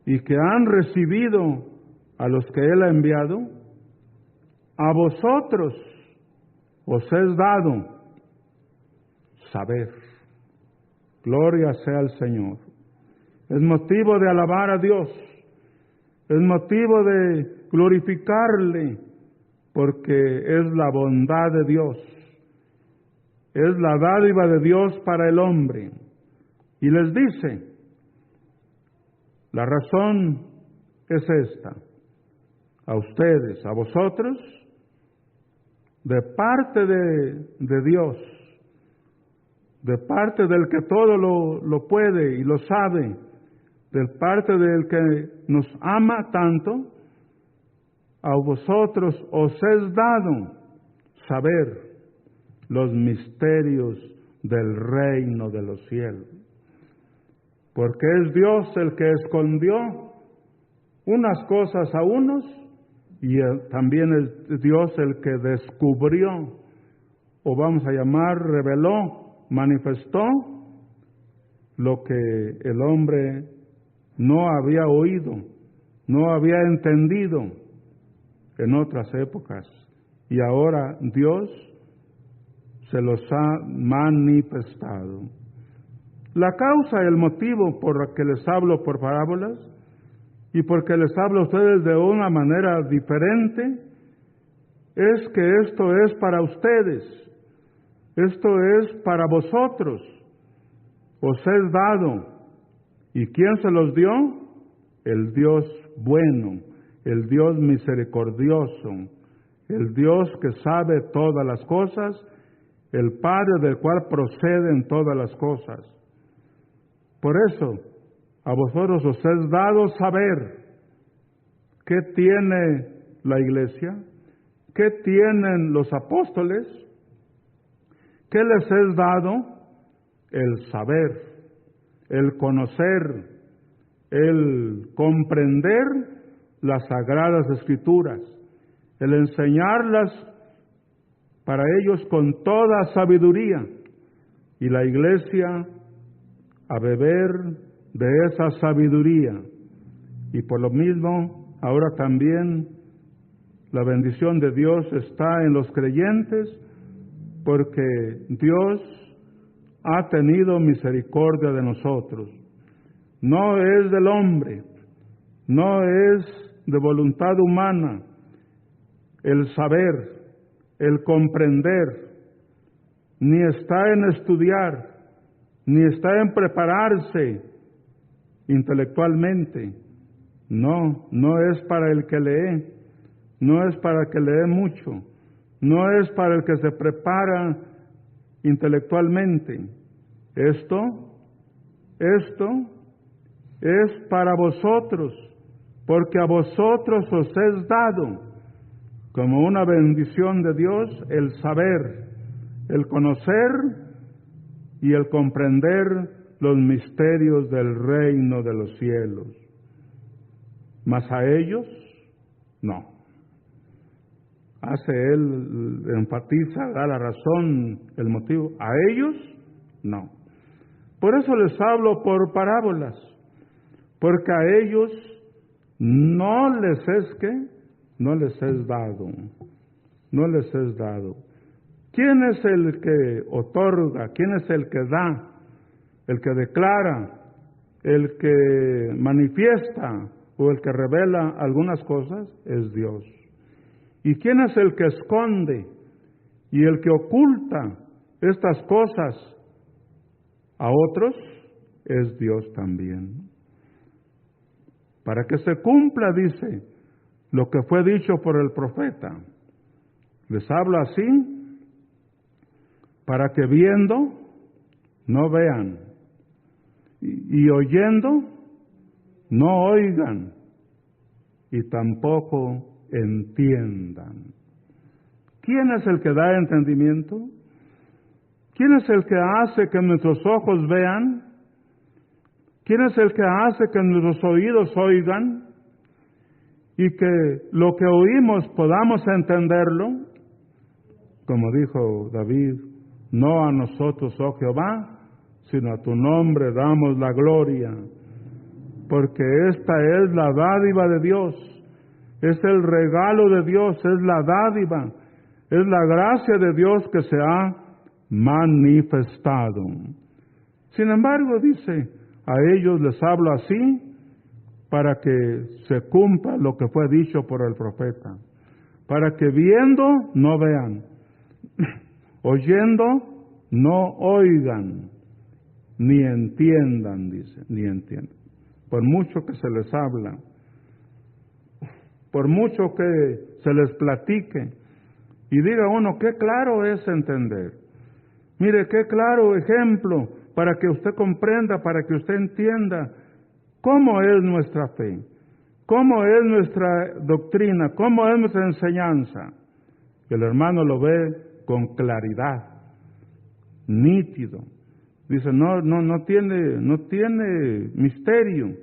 y que han recibido a los que Él ha enviado, a vosotros os es dado saber. Gloria sea al Señor. Es motivo de alabar a Dios, es motivo de glorificarle, porque es la bondad de Dios, es la dádiva de Dios para el hombre. Y les dice, la razón es esta, a ustedes, a vosotros, de parte de Dios, de parte del que todo lo puede y lo sabe, de parte del que nos ama tanto, a vosotros os es dado saber los misterios del reino de los cielos. Porque es Dios el que escondió unas cosas a unos y también es Dios el que descubrió, o vamos a llamar, reveló, manifestó lo que el hombre no había oído, no había entendido en otras épocas. Y ahora Dios se los ha manifestado. La causa, el motivo por el que les hablo por parábolas y porque les hablo a ustedes de una manera diferente, es que esto es para ustedes, esto es para vosotros, os es dado. ¿Y quién se los dio? El Dios bueno, el Dios misericordioso, el Dios que sabe todas las cosas, el Padre del cual proceden todas las cosas. Por eso, a vosotros os es dado saber qué tiene la iglesia, qué tienen los apóstoles, qué les es dado el saber, el conocer, el comprender las sagradas escrituras, el enseñarlas para ellos con toda sabiduría, y la iglesia a beber de esa sabiduría. Y por lo mismo, ahora también la bendición de Dios está en los creyentes, porque Dios ha tenido misericordia de nosotros. No es del hombre, no es de voluntad humana el saber, el comprender, ni está en estudiar, ni está en prepararse intelectualmente. No, no es para el que lee, no es para el que lee mucho, no es para el que se prepara intelectualmente. Esto es para vosotros, porque a vosotros os es dado, como una bendición de Dios, el saber, el conocer y el comprender los misterios del reino de los cielos. Mas a ellos, no. Hace él, enfatiza, da la razón, el motivo. A ellos, no. Por eso les hablo por parábolas, porque a ellos no les es que, no les es dado, no les es dado. ¿Quién es el que otorga? ¿Quién es el que da? El que declara, el que manifiesta o el que revela algunas cosas es Dios. ¿Y quién es el que esconde y el que oculta estas cosas a otros? Es Dios también. Para que se cumpla, dice, lo que fue dicho por el profeta. Les hablo así para que viendo no vean, y oyendo no oigan, y tampoco entiendan. ¿Quién es el que da entendimiento? ¿Quién es el que hace que nuestros ojos vean? ¿Quién es el que hace que nuestros oídos oigan? Y que lo que oímos podamos entenderlo. Como dijo David, no a nosotros, oh Jehová, sino a tu nombre damos la gloria. Porque esta es la dádiva de Dios, es el regalo de Dios, es la dádiva, es la gracia de Dios que se ha manifestado. Sin embargo, dice, a ellos les hablo así para que se cumpla lo que fue dicho por el profeta, para que viendo no vean, oyendo no oigan, ni entiendan, dice, ni entiendan. Por mucho que se les habla, por mucho que se les platique, y diga uno, qué claro es entender. Mire, qué claro ejemplo para que usted comprenda, para que usted entienda cómo es nuestra fe, cómo es nuestra doctrina, cómo es nuestra enseñanza. El hermano lo ve con claridad, nítido. Dice, no tiene misterio.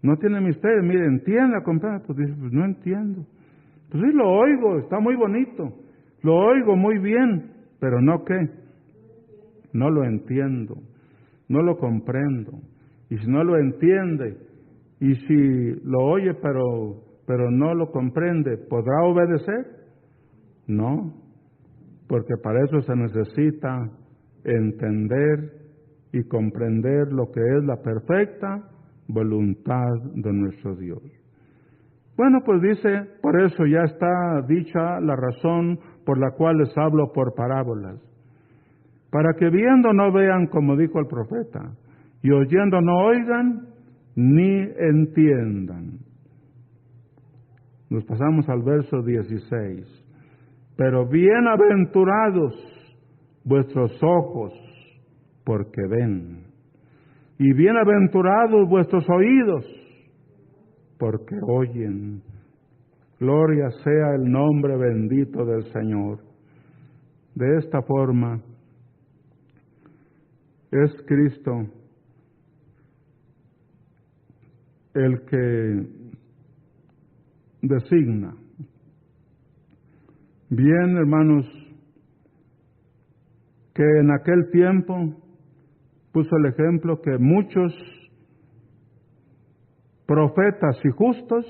No tiene misterio. Mire, entienda, comprenda. Pues dice, pues no entiendo. Pues sí, lo oigo, está muy bonito. Lo oigo muy bien, pero no qué. No lo entiendo. No lo comprendo. Y si no lo entiende, y si lo oye pero no lo comprende, ¿podrá obedecer? No, porque para eso se necesita entender y comprender lo que es la perfecta voluntad de nuestro Dios. Bueno, pues dice, por eso ya está dicha la razón por la cual les hablo por parábolas, para que viendo no vean, como dijo el profeta, y oyendo no oigan, ni entiendan. Nos pasamos al verso 16. Pero bienaventurados vuestros ojos, porque ven, y bienaventurados vuestros oídos, porque oyen. Gloria sea el nombre bendito del Señor. De esta forma es Cristo el que designa. Bien, hermanos, que en aquel tiempo puso el ejemplo que muchos profetas y justos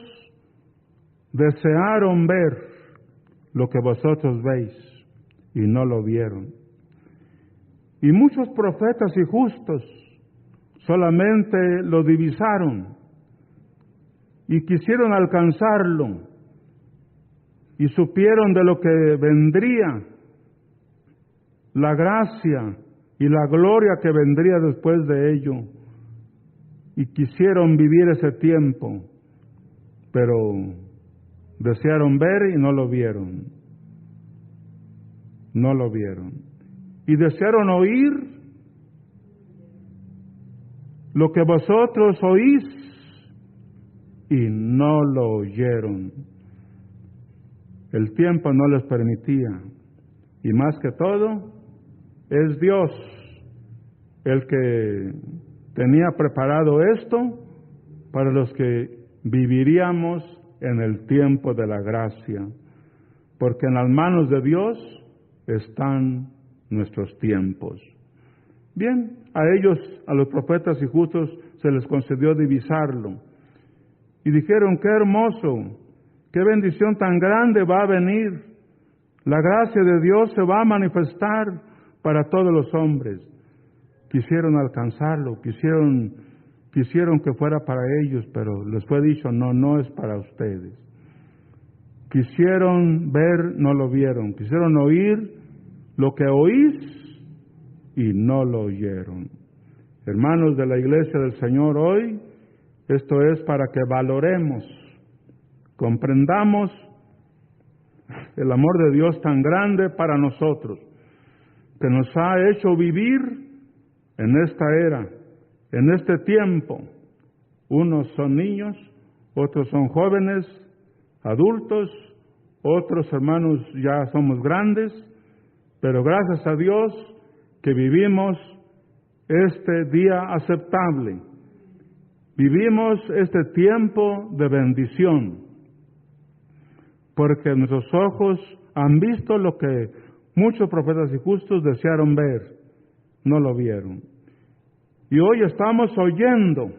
desearon ver lo que vosotros veis y no lo vieron. Y muchos profetas y justos solamente lo divisaron y quisieron alcanzarlo y supieron de lo que vendría, la gracia y la gloria que vendría después de ello, y quisieron vivir ese tiempo, pero desearon ver y no lo vieron. No lo vieron. Y desearon oír lo que vosotros oís y no lo oyeron. El tiempo no les permitía. Y más que todo, es Dios el que tenía preparado esto para los que viviríamos en el tiempo de la gracia. Porque en las manos de Dios están nuestros tiempos. Bien, a ellos, a los profetas y justos, se les concedió divisarlo. Y dijeron, qué hermoso, qué bendición tan grande va a venir. La gracia de Dios se va a manifestar para todos los hombres. Quisieron alcanzarlo, quisieron que fuera para ellos, pero les fue dicho, no es para ustedes. Quisieron ver, no lo vieron. Quisieron oír lo que oís y no lo oyeron. Hermanos de la Iglesia del Señor, hoy esto es para que valoremos, comprendamos el amor de Dios tan grande para nosotros, que nos ha hecho vivir en esta era, en este tiempo. Unos son niños, otros son jóvenes, adultos, otros hermanos ya somos grandes, pero gracias a Dios que vivimos este día aceptable. Vivimos este tiempo de bendición, porque nuestros ojos han visto lo que muchos profetas y justos desearon ver, no lo vieron. Y hoy estamos oyendo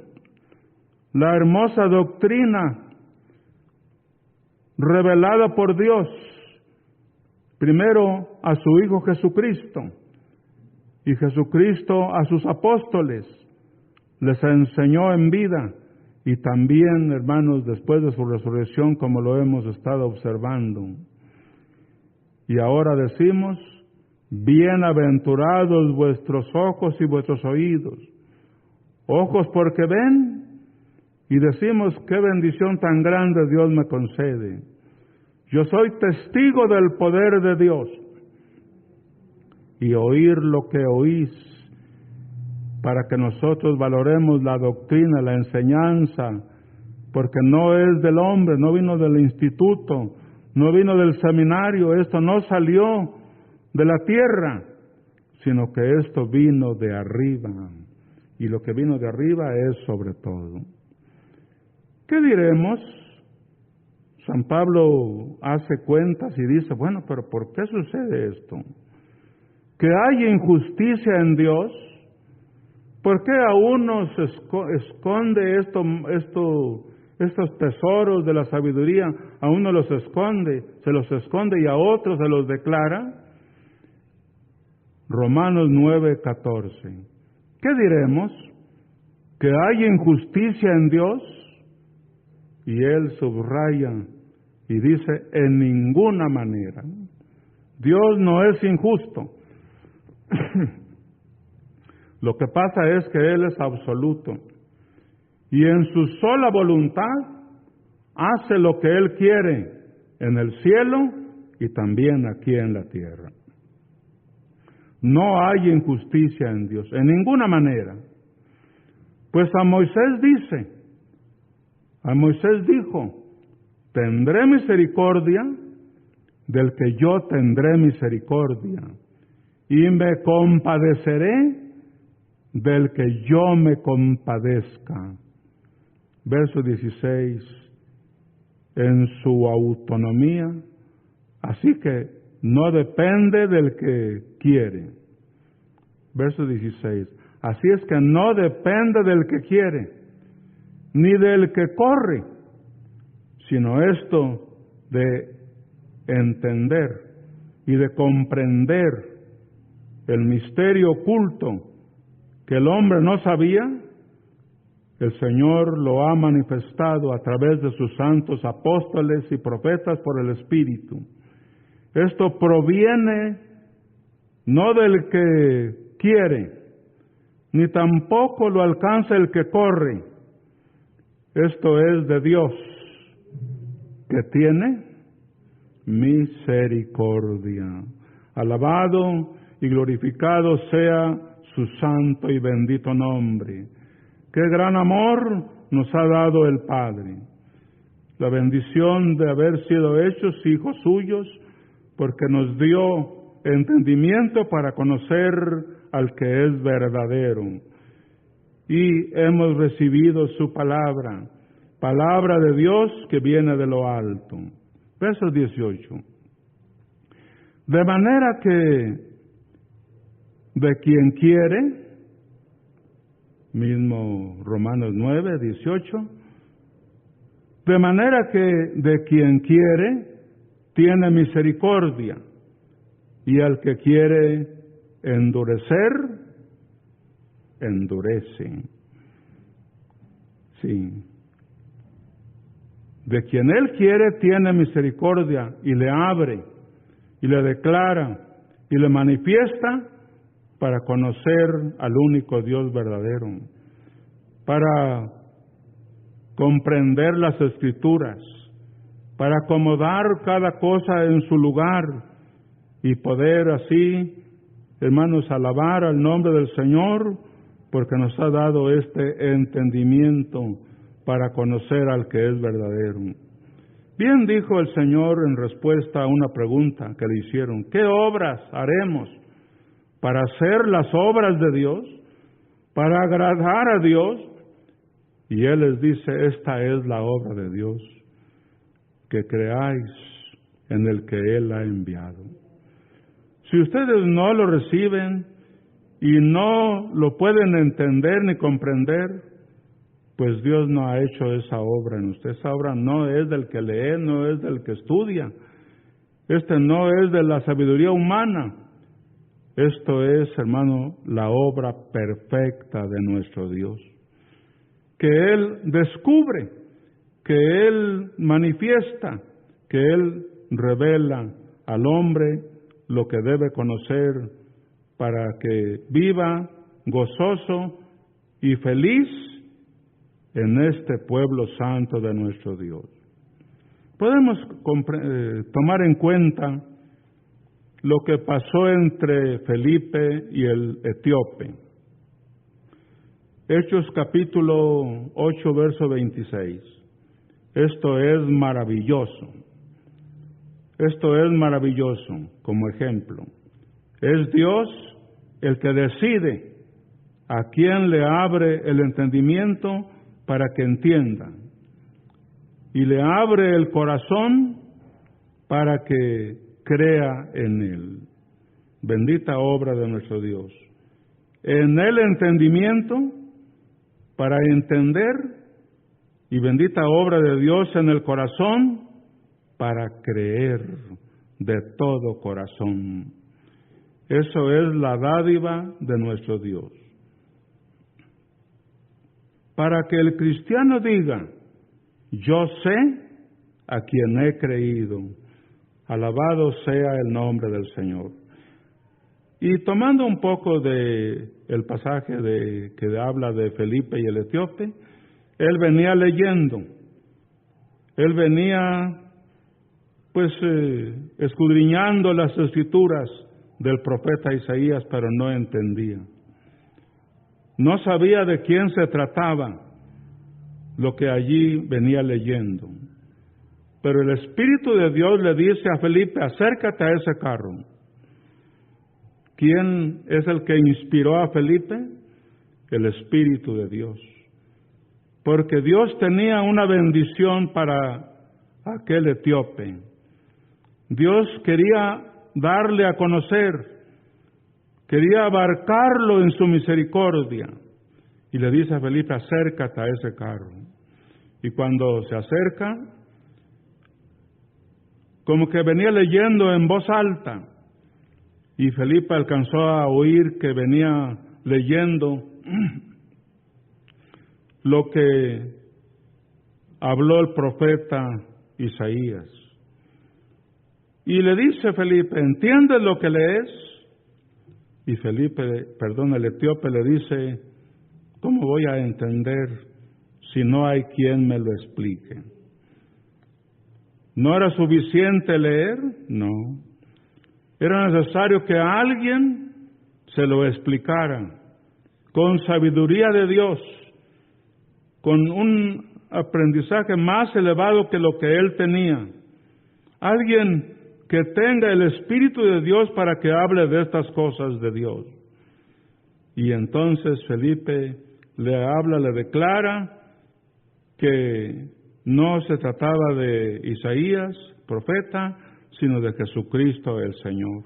la hermosa doctrina revelada por Dios, primero a su Hijo Jesucristo, y Jesucristo a sus apóstoles, les enseñó en vida, y también, hermanos, después de su resurrección, como lo hemos estado observando. Y ahora decimos, bienaventurados vuestros ojos y vuestros oídos. Ojos porque ven, y decimos, qué bendición tan grande Dios me concede. Yo soy testigo del poder de Dios. Y oír lo que oís, para que nosotros valoremos la doctrina, la enseñanza, porque no es del hombre, no vino del instituto, no vino del seminario, esto no salió de la tierra, sino que esto vino de arriba. Y lo que vino de arriba es sobre todo. ¿Qué diremos? San Pablo hace cuentas y dice, bueno, pero ¿por qué sucede esto? Que hay injusticia en Dios. ¿Por qué a unos esconde estos tesoros de la sabiduría? A uno los esconde, se los esconde, y a otros se los declara. Romanos 9:14. ¿Qué diremos? ¿Que hay injusticia en Dios? Y él subraya y dice, en ninguna manera. Dios no es injusto. Lo que pasa es que Él es absoluto. Y en su sola voluntad hace lo que Él quiere en el cielo y también aquí en la tierra. No hay injusticia en Dios, en ninguna manera. Pues a Moisés dijo, tendré misericordia del que yo tendré misericordia, y me compadeceré del que yo me compadezca. Verso 16, en su autonomía, así que no depende del que quiere. Verso 16, así es que no depende del que quiere, ni del que corre, sino esto de entender y de comprender el misterio oculto que el hombre no sabía. El Señor lo ha manifestado a través de sus santos apóstoles y profetas por el Espíritu. Esto proviene no del que quiere, ni tampoco lo alcanza el que corre. Esto es de Dios, que tiene misericordia. Alabado y glorificado sea su santo y bendito nombre. Qué gran amor nos ha dado el Padre. La bendición de haber sido hechos hijos suyos, porque nos dio entendimiento para conocer al que es verdadero. Y hemos recibido su palabra, palabra de Dios que viene de lo alto. Verso 18. De manera que de quien quiere, mismo Romanos 9:18, de manera que de quien quiere tiene misericordia, y al que quiere endurecer, endurece. Sí. De quien Él quiere tiene misericordia y le abre y le declara y le manifiesta para conocer al único Dios verdadero, para comprender las Escrituras, para acomodar cada cosa en su lugar y poder así hermanos, alabar al nombre del Señor, porque nos ha dado este entendimiento para conocer al que es verdadero. Bien dijo el Señor en respuesta a una pregunta que le hicieron: ¿qué obras haremos para hacer las obras de Dios, para agradar a Dios? Y Él les dice: esta es la obra de Dios, que creáis en el que Él ha enviado. Si ustedes no lo reciben y no lo pueden entender ni comprender, pues Dios no ha hecho esa obra en usted. Esa obra no es del que lee, no es del que estudia. No es de la sabiduría humana. Esto es, hermano, la obra perfecta de nuestro Dios, que Él descubre, que Él manifiesta, que Él revela al hombre lo que debe conocer para que viva gozoso y feliz en este pueblo santo de nuestro Dios. Podemos tomar en cuenta lo que pasó entre Felipe y el etíope. Hechos capítulo 8, verso 26. Esto es maravilloso. Esto es maravilloso como ejemplo. Es Dios el que decide a quién le abre el entendimiento para que entienda, y le abre el corazón para que crea en Él. Bendita obra de nuestro Dios. En el entendimiento para entender, y bendita obra de Dios en el corazón para creer de todo corazón. Eso es la dádiva de nuestro Dios. Para que el cristiano diga: yo sé a quien he creído. Alabado sea el nombre del Señor. Y tomando un poco de el pasaje que habla de Felipe y el etíope, él venía leyendo. Él venía escudriñando las escrituras del profeta Isaías, pero no entendía. No sabía de quién se trataba lo que allí venía leyendo. Pero el Espíritu de Dios le dice a Felipe: acércate a ese carro. ¿Quién es el que inspiró a Felipe? El Espíritu de Dios. Porque Dios tenía una bendición para aquel etíope. Dios quería darle a conocer, quería abarcarlo en su misericordia. Y le dice a Felipe: acércate a ese carro. Y cuando se acerca, como que venía leyendo en voz alta, y Felipe alcanzó a oír que venía leyendo lo que habló el profeta Isaías. Y le dice Felipe: ¿entiendes lo que lees? Y el etíope le dice: ¿cómo voy a entender si no hay quien me lo explique? ¿No era suficiente leer? No. Era necesario que alguien se lo explicara con sabiduría de Dios, con un aprendizaje más elevado que lo que él tenía. Alguien que tenga el Espíritu de Dios para que hable de estas cosas de Dios. Y entonces Felipe le habla, le declara que no se trataba de Isaías, profeta, sino de Jesucristo el Señor.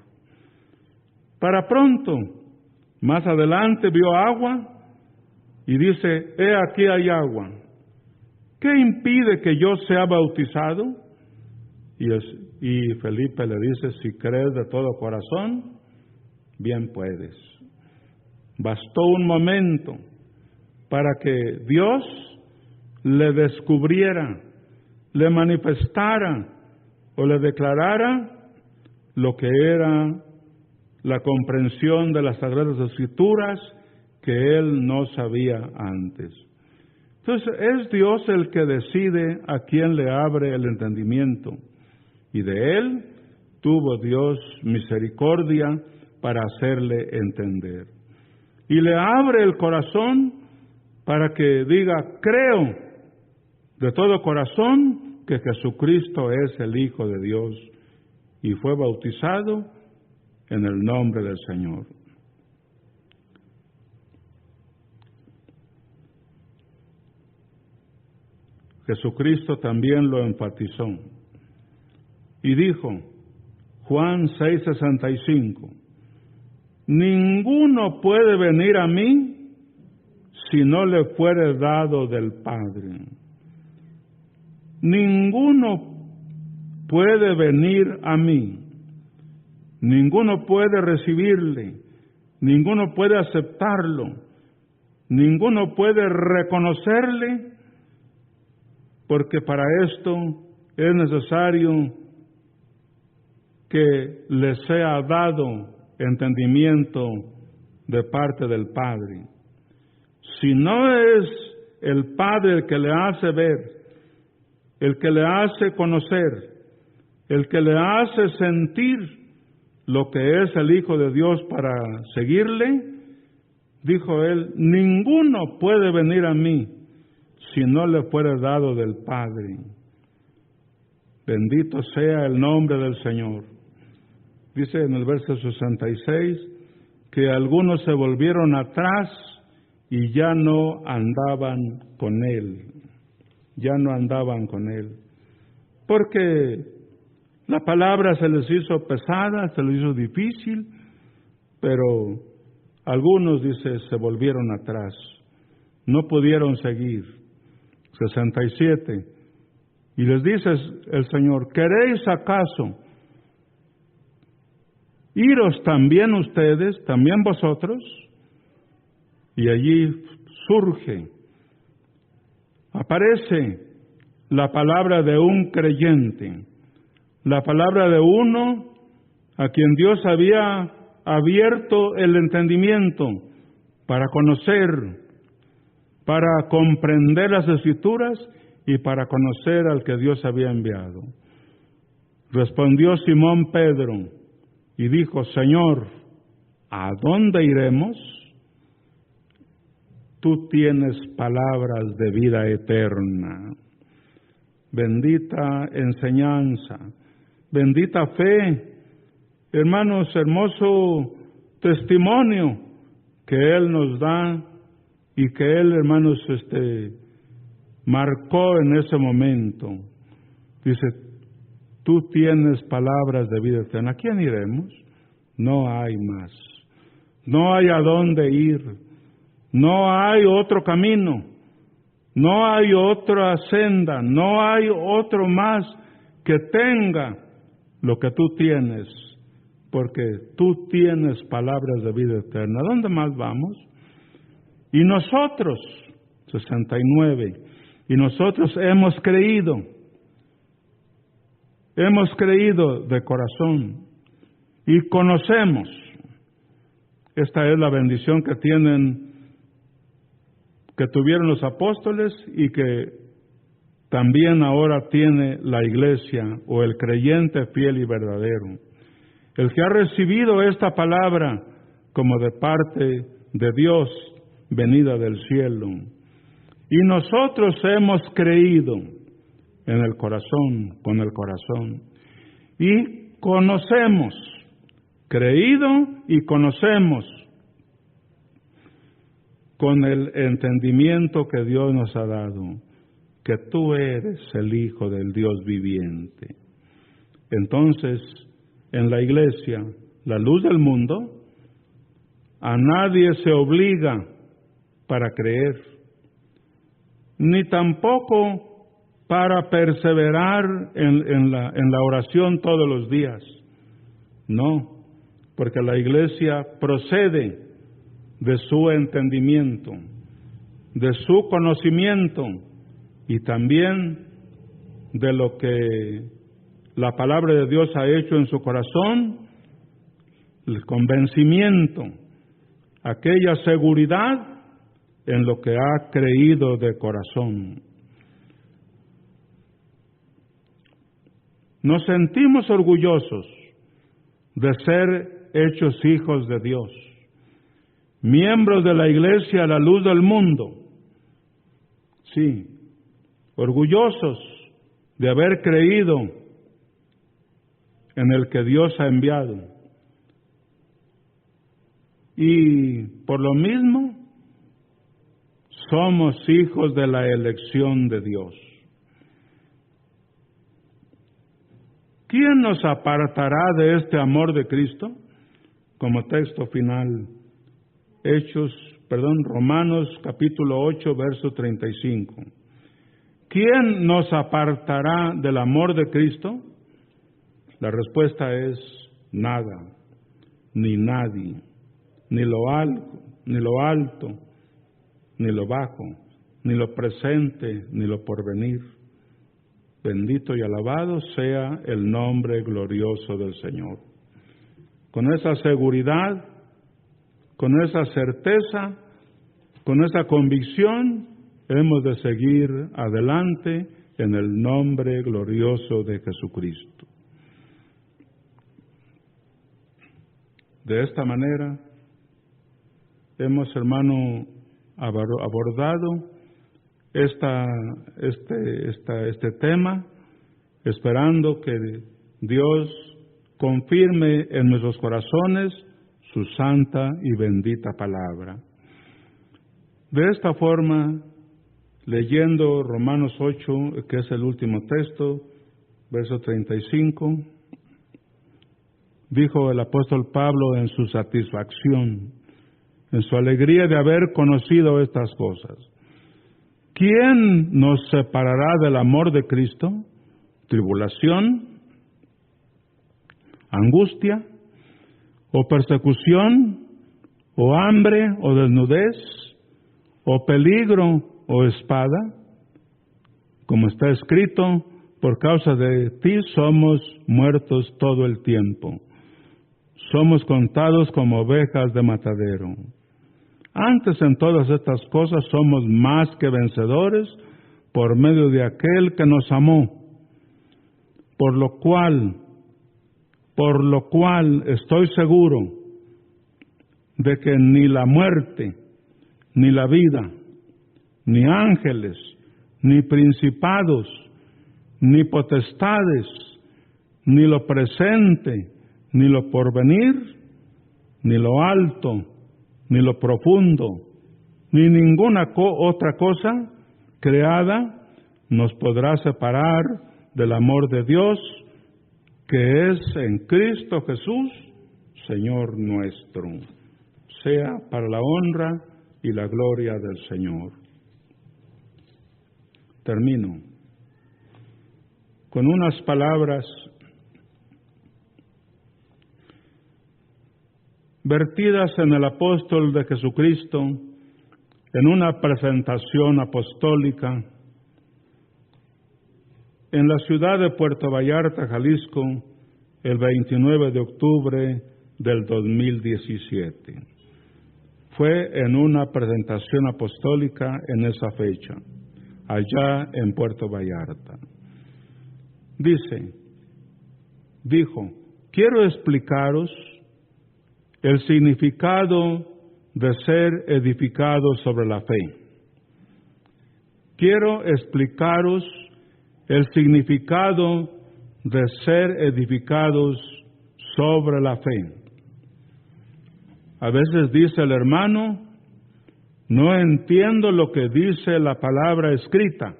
Para pronto, más adelante vio agua y dice: he aquí hay agua. ¿Qué impide que yo sea bautizado? Y Felipe le dice: si crees de todo corazón, bien puedes. Bastó un momento para que Dios le descubriera, le manifestara o le declarara lo que era la comprensión de las Sagradas Escrituras que él no sabía antes. Entonces es Dios el que decide a quién le abre el entendimiento, y de él tuvo Dios misericordia para hacerle entender. Y le abre el corazón para que diga, creo de todo corazón que Jesucristo es el Hijo de Dios, y fue bautizado en el nombre del Señor. Jesucristo también lo enfatizó y dijo, Juan 6:65, ninguno puede venir a mí si no le fuere dado del Padre. Ninguno puede venir a mí, ninguno puede recibirle, ninguno puede aceptarlo, ninguno puede reconocerle, porque para esto es necesario que le sea dado entendimiento de parte del Padre. Si no es el Padre el que le hace ver, el que le hace conocer, el que le hace sentir lo que es el Hijo de Dios para seguirle, dijo él, ninguno puede venir a mí si no le fuere dado del Padre. Bendito sea el nombre del Señor. Dice en el verso 66 que algunos se volvieron atrás y ya no andaban con Él. Ya no andaban con Él. Porque la palabra se les hizo pesada, se les hizo difícil, pero algunos, dice, se volvieron atrás. No pudieron seguir. 67. Y les dice el Señor, ¿queréis acaso iros también ustedes, también vosotros? Y allí surge, aparece la palabra de un creyente, la palabra de uno a quien Dios había abierto el entendimiento para conocer, para comprender las Escrituras y para conocer al que Dios había enviado. Respondió Simón Pedro y dijo, Señor, ¿a dónde iremos? Tú tienes palabras de vida eterna. Bendita enseñanza, bendita fe, hermanos, hermoso testimonio que Él nos da y que Él, hermanos, marcó en ese momento. Dice, tú tienes palabras de vida eterna. ¿A quién iremos? No hay más. No hay a dónde ir. No hay otro camino. No hay otra senda. No hay otro más que tenga lo que tú tienes. Porque tú tienes palabras de vida eterna. ¿A dónde más vamos? Y nosotros, 69, y nosotros hemos creído de corazón y conocemos. Esta es la bendición que tuvieron los apóstoles y que también ahora tiene la iglesia o el creyente fiel y verdadero. El que ha recibido esta palabra como de parte de Dios, venida del cielo. Y nosotros hemos creído en el corazón, con el corazón. Y conocemos, creído y conocemos con el entendimiento que Dios nos ha dado, que tú eres el Hijo del Dios viviente. Entonces, en la iglesia, la luz del mundo, a nadie se obliga para creer, ni tampoco para perseverar en la oración todos los días. No, porque la iglesia procede de su entendimiento, de su conocimiento y también de lo que la palabra de Dios ha hecho en su corazón, el convencimiento, aquella seguridad en lo que ha creído de corazón. Nos sentimos orgullosos de ser hechos hijos de Dios, miembros de la Iglesia a la luz del mundo. Sí, orgullosos de haber creído en el que Dios ha enviado. Y por lo mismo, somos hijos de la elección de Dios. ¿Quién nos apartará de este amor de Cristo? Como texto final, Romanos capítulo 8, verso 35. ¿Quién nos apartará del amor de Cristo? La respuesta es nada, ni nadie, ni lo alto, ni lo bajo, ni lo presente, ni lo porvenir. Bendito y alabado sea el nombre glorioso del Señor. Con esa seguridad, con esa certeza, con esa convicción, hemos de seguir adelante en el nombre glorioso de Jesucristo. De esta manera, hemos, hermano, abordado este tema, esperando que Dios confirme en nuestros corazones su santa y bendita palabra. De esta forma, leyendo Romanos 8, que es el último texto, verso 35, dijo el apóstol Pablo en su satisfacción, en su alegría de haber conocido estas cosas: ¿quién nos separará del amor de Cristo? ¿Tribulación? ¿Angustia? ¿O persecución? ¿O hambre? ¿O desnudez? ¿O peligro? ¿O espada? Como está escrito, por causa de ti somos muertos todo el tiempo. Somos contados como ovejas de matadero. Antes en todas estas cosas somos más que vencedores por medio de aquel que nos amó. Por lo cual estoy seguro de que ni la muerte, ni la vida, ni ángeles, ni principados, ni potestades, ni lo presente, ni lo porvenir, ni lo alto, ni lo profundo, ni ninguna otra cosa creada nos podrá separar del amor de Dios, que es en Cristo Jesús, Señor nuestro. Sea para la honra y la gloria del Señor. Termino con unas palabras vertidas en el apóstol de Jesucristo en una presentación apostólica en la ciudad de Puerto Vallarta, Jalisco, el 29 de octubre del 2017. Fue en una presentación apostólica en esa fecha, allá en Puerto Vallarta. Dijo, quiero explicaros el significado de ser edificados sobre la fe. Quiero explicaros el significado de ser edificados sobre la fe. A veces dice el hermano, no entiendo lo que dice la palabra escrita,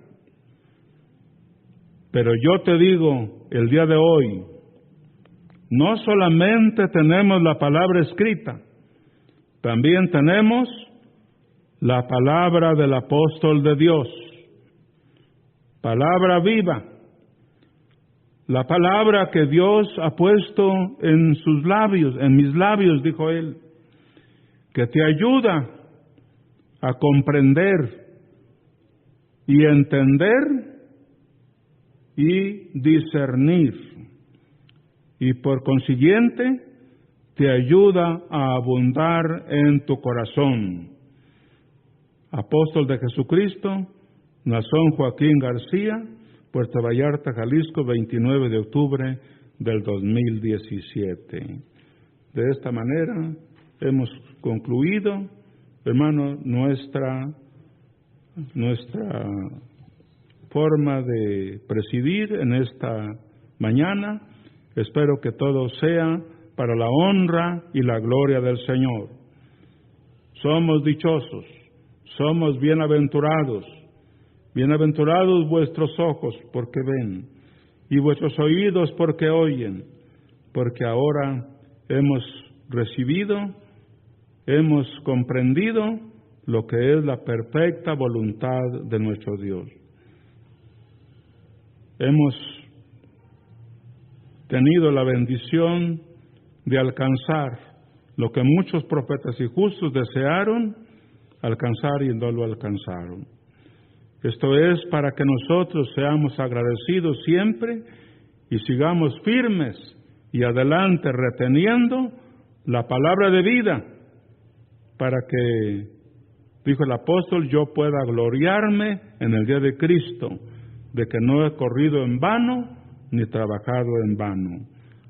pero yo te digo el día de hoy, no solamente tenemos la palabra escrita, también tenemos la palabra del apóstol de Dios, palabra viva, la palabra que Dios ha puesto en sus labios, en mis labios, dijo él, que te ayuda a comprender y entender y discernir, y por consiguiente te ayuda a abundar en tu corazón. Apóstol de Jesucristo, Nazón Joaquín García, Puerto Vallarta, Jalisco, 29 de octubre del 2017. De esta manera hemos concluido, hermano, nuestra forma de presidir en esta mañana. Espero que todo sea para la honra y la gloria del Señor. Somos dichosos, somos bienaventurados. Bienaventurados vuestros ojos porque ven, y vuestros oídos porque oyen, porque ahora hemos recibido, hemos comprendido lo que es la perfecta voluntad de nuestro Dios. Hemos tenido la bendición de alcanzar lo que muchos profetas y justos desearon alcanzar y no lo alcanzaron. Esto es para que nosotros seamos agradecidos siempre y sigamos firmes y adelante reteniendo la palabra de vida, para que, dijo el apóstol, yo pueda gloriarme en el día de Cristo, de que no he corrido en vano ni trabajado en vano.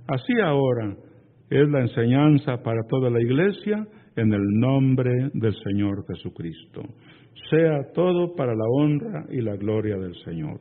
Así ahora es la enseñanza para toda la iglesia en el nombre del Señor Jesucristo. Sea todo para la honra y la gloria del Señor.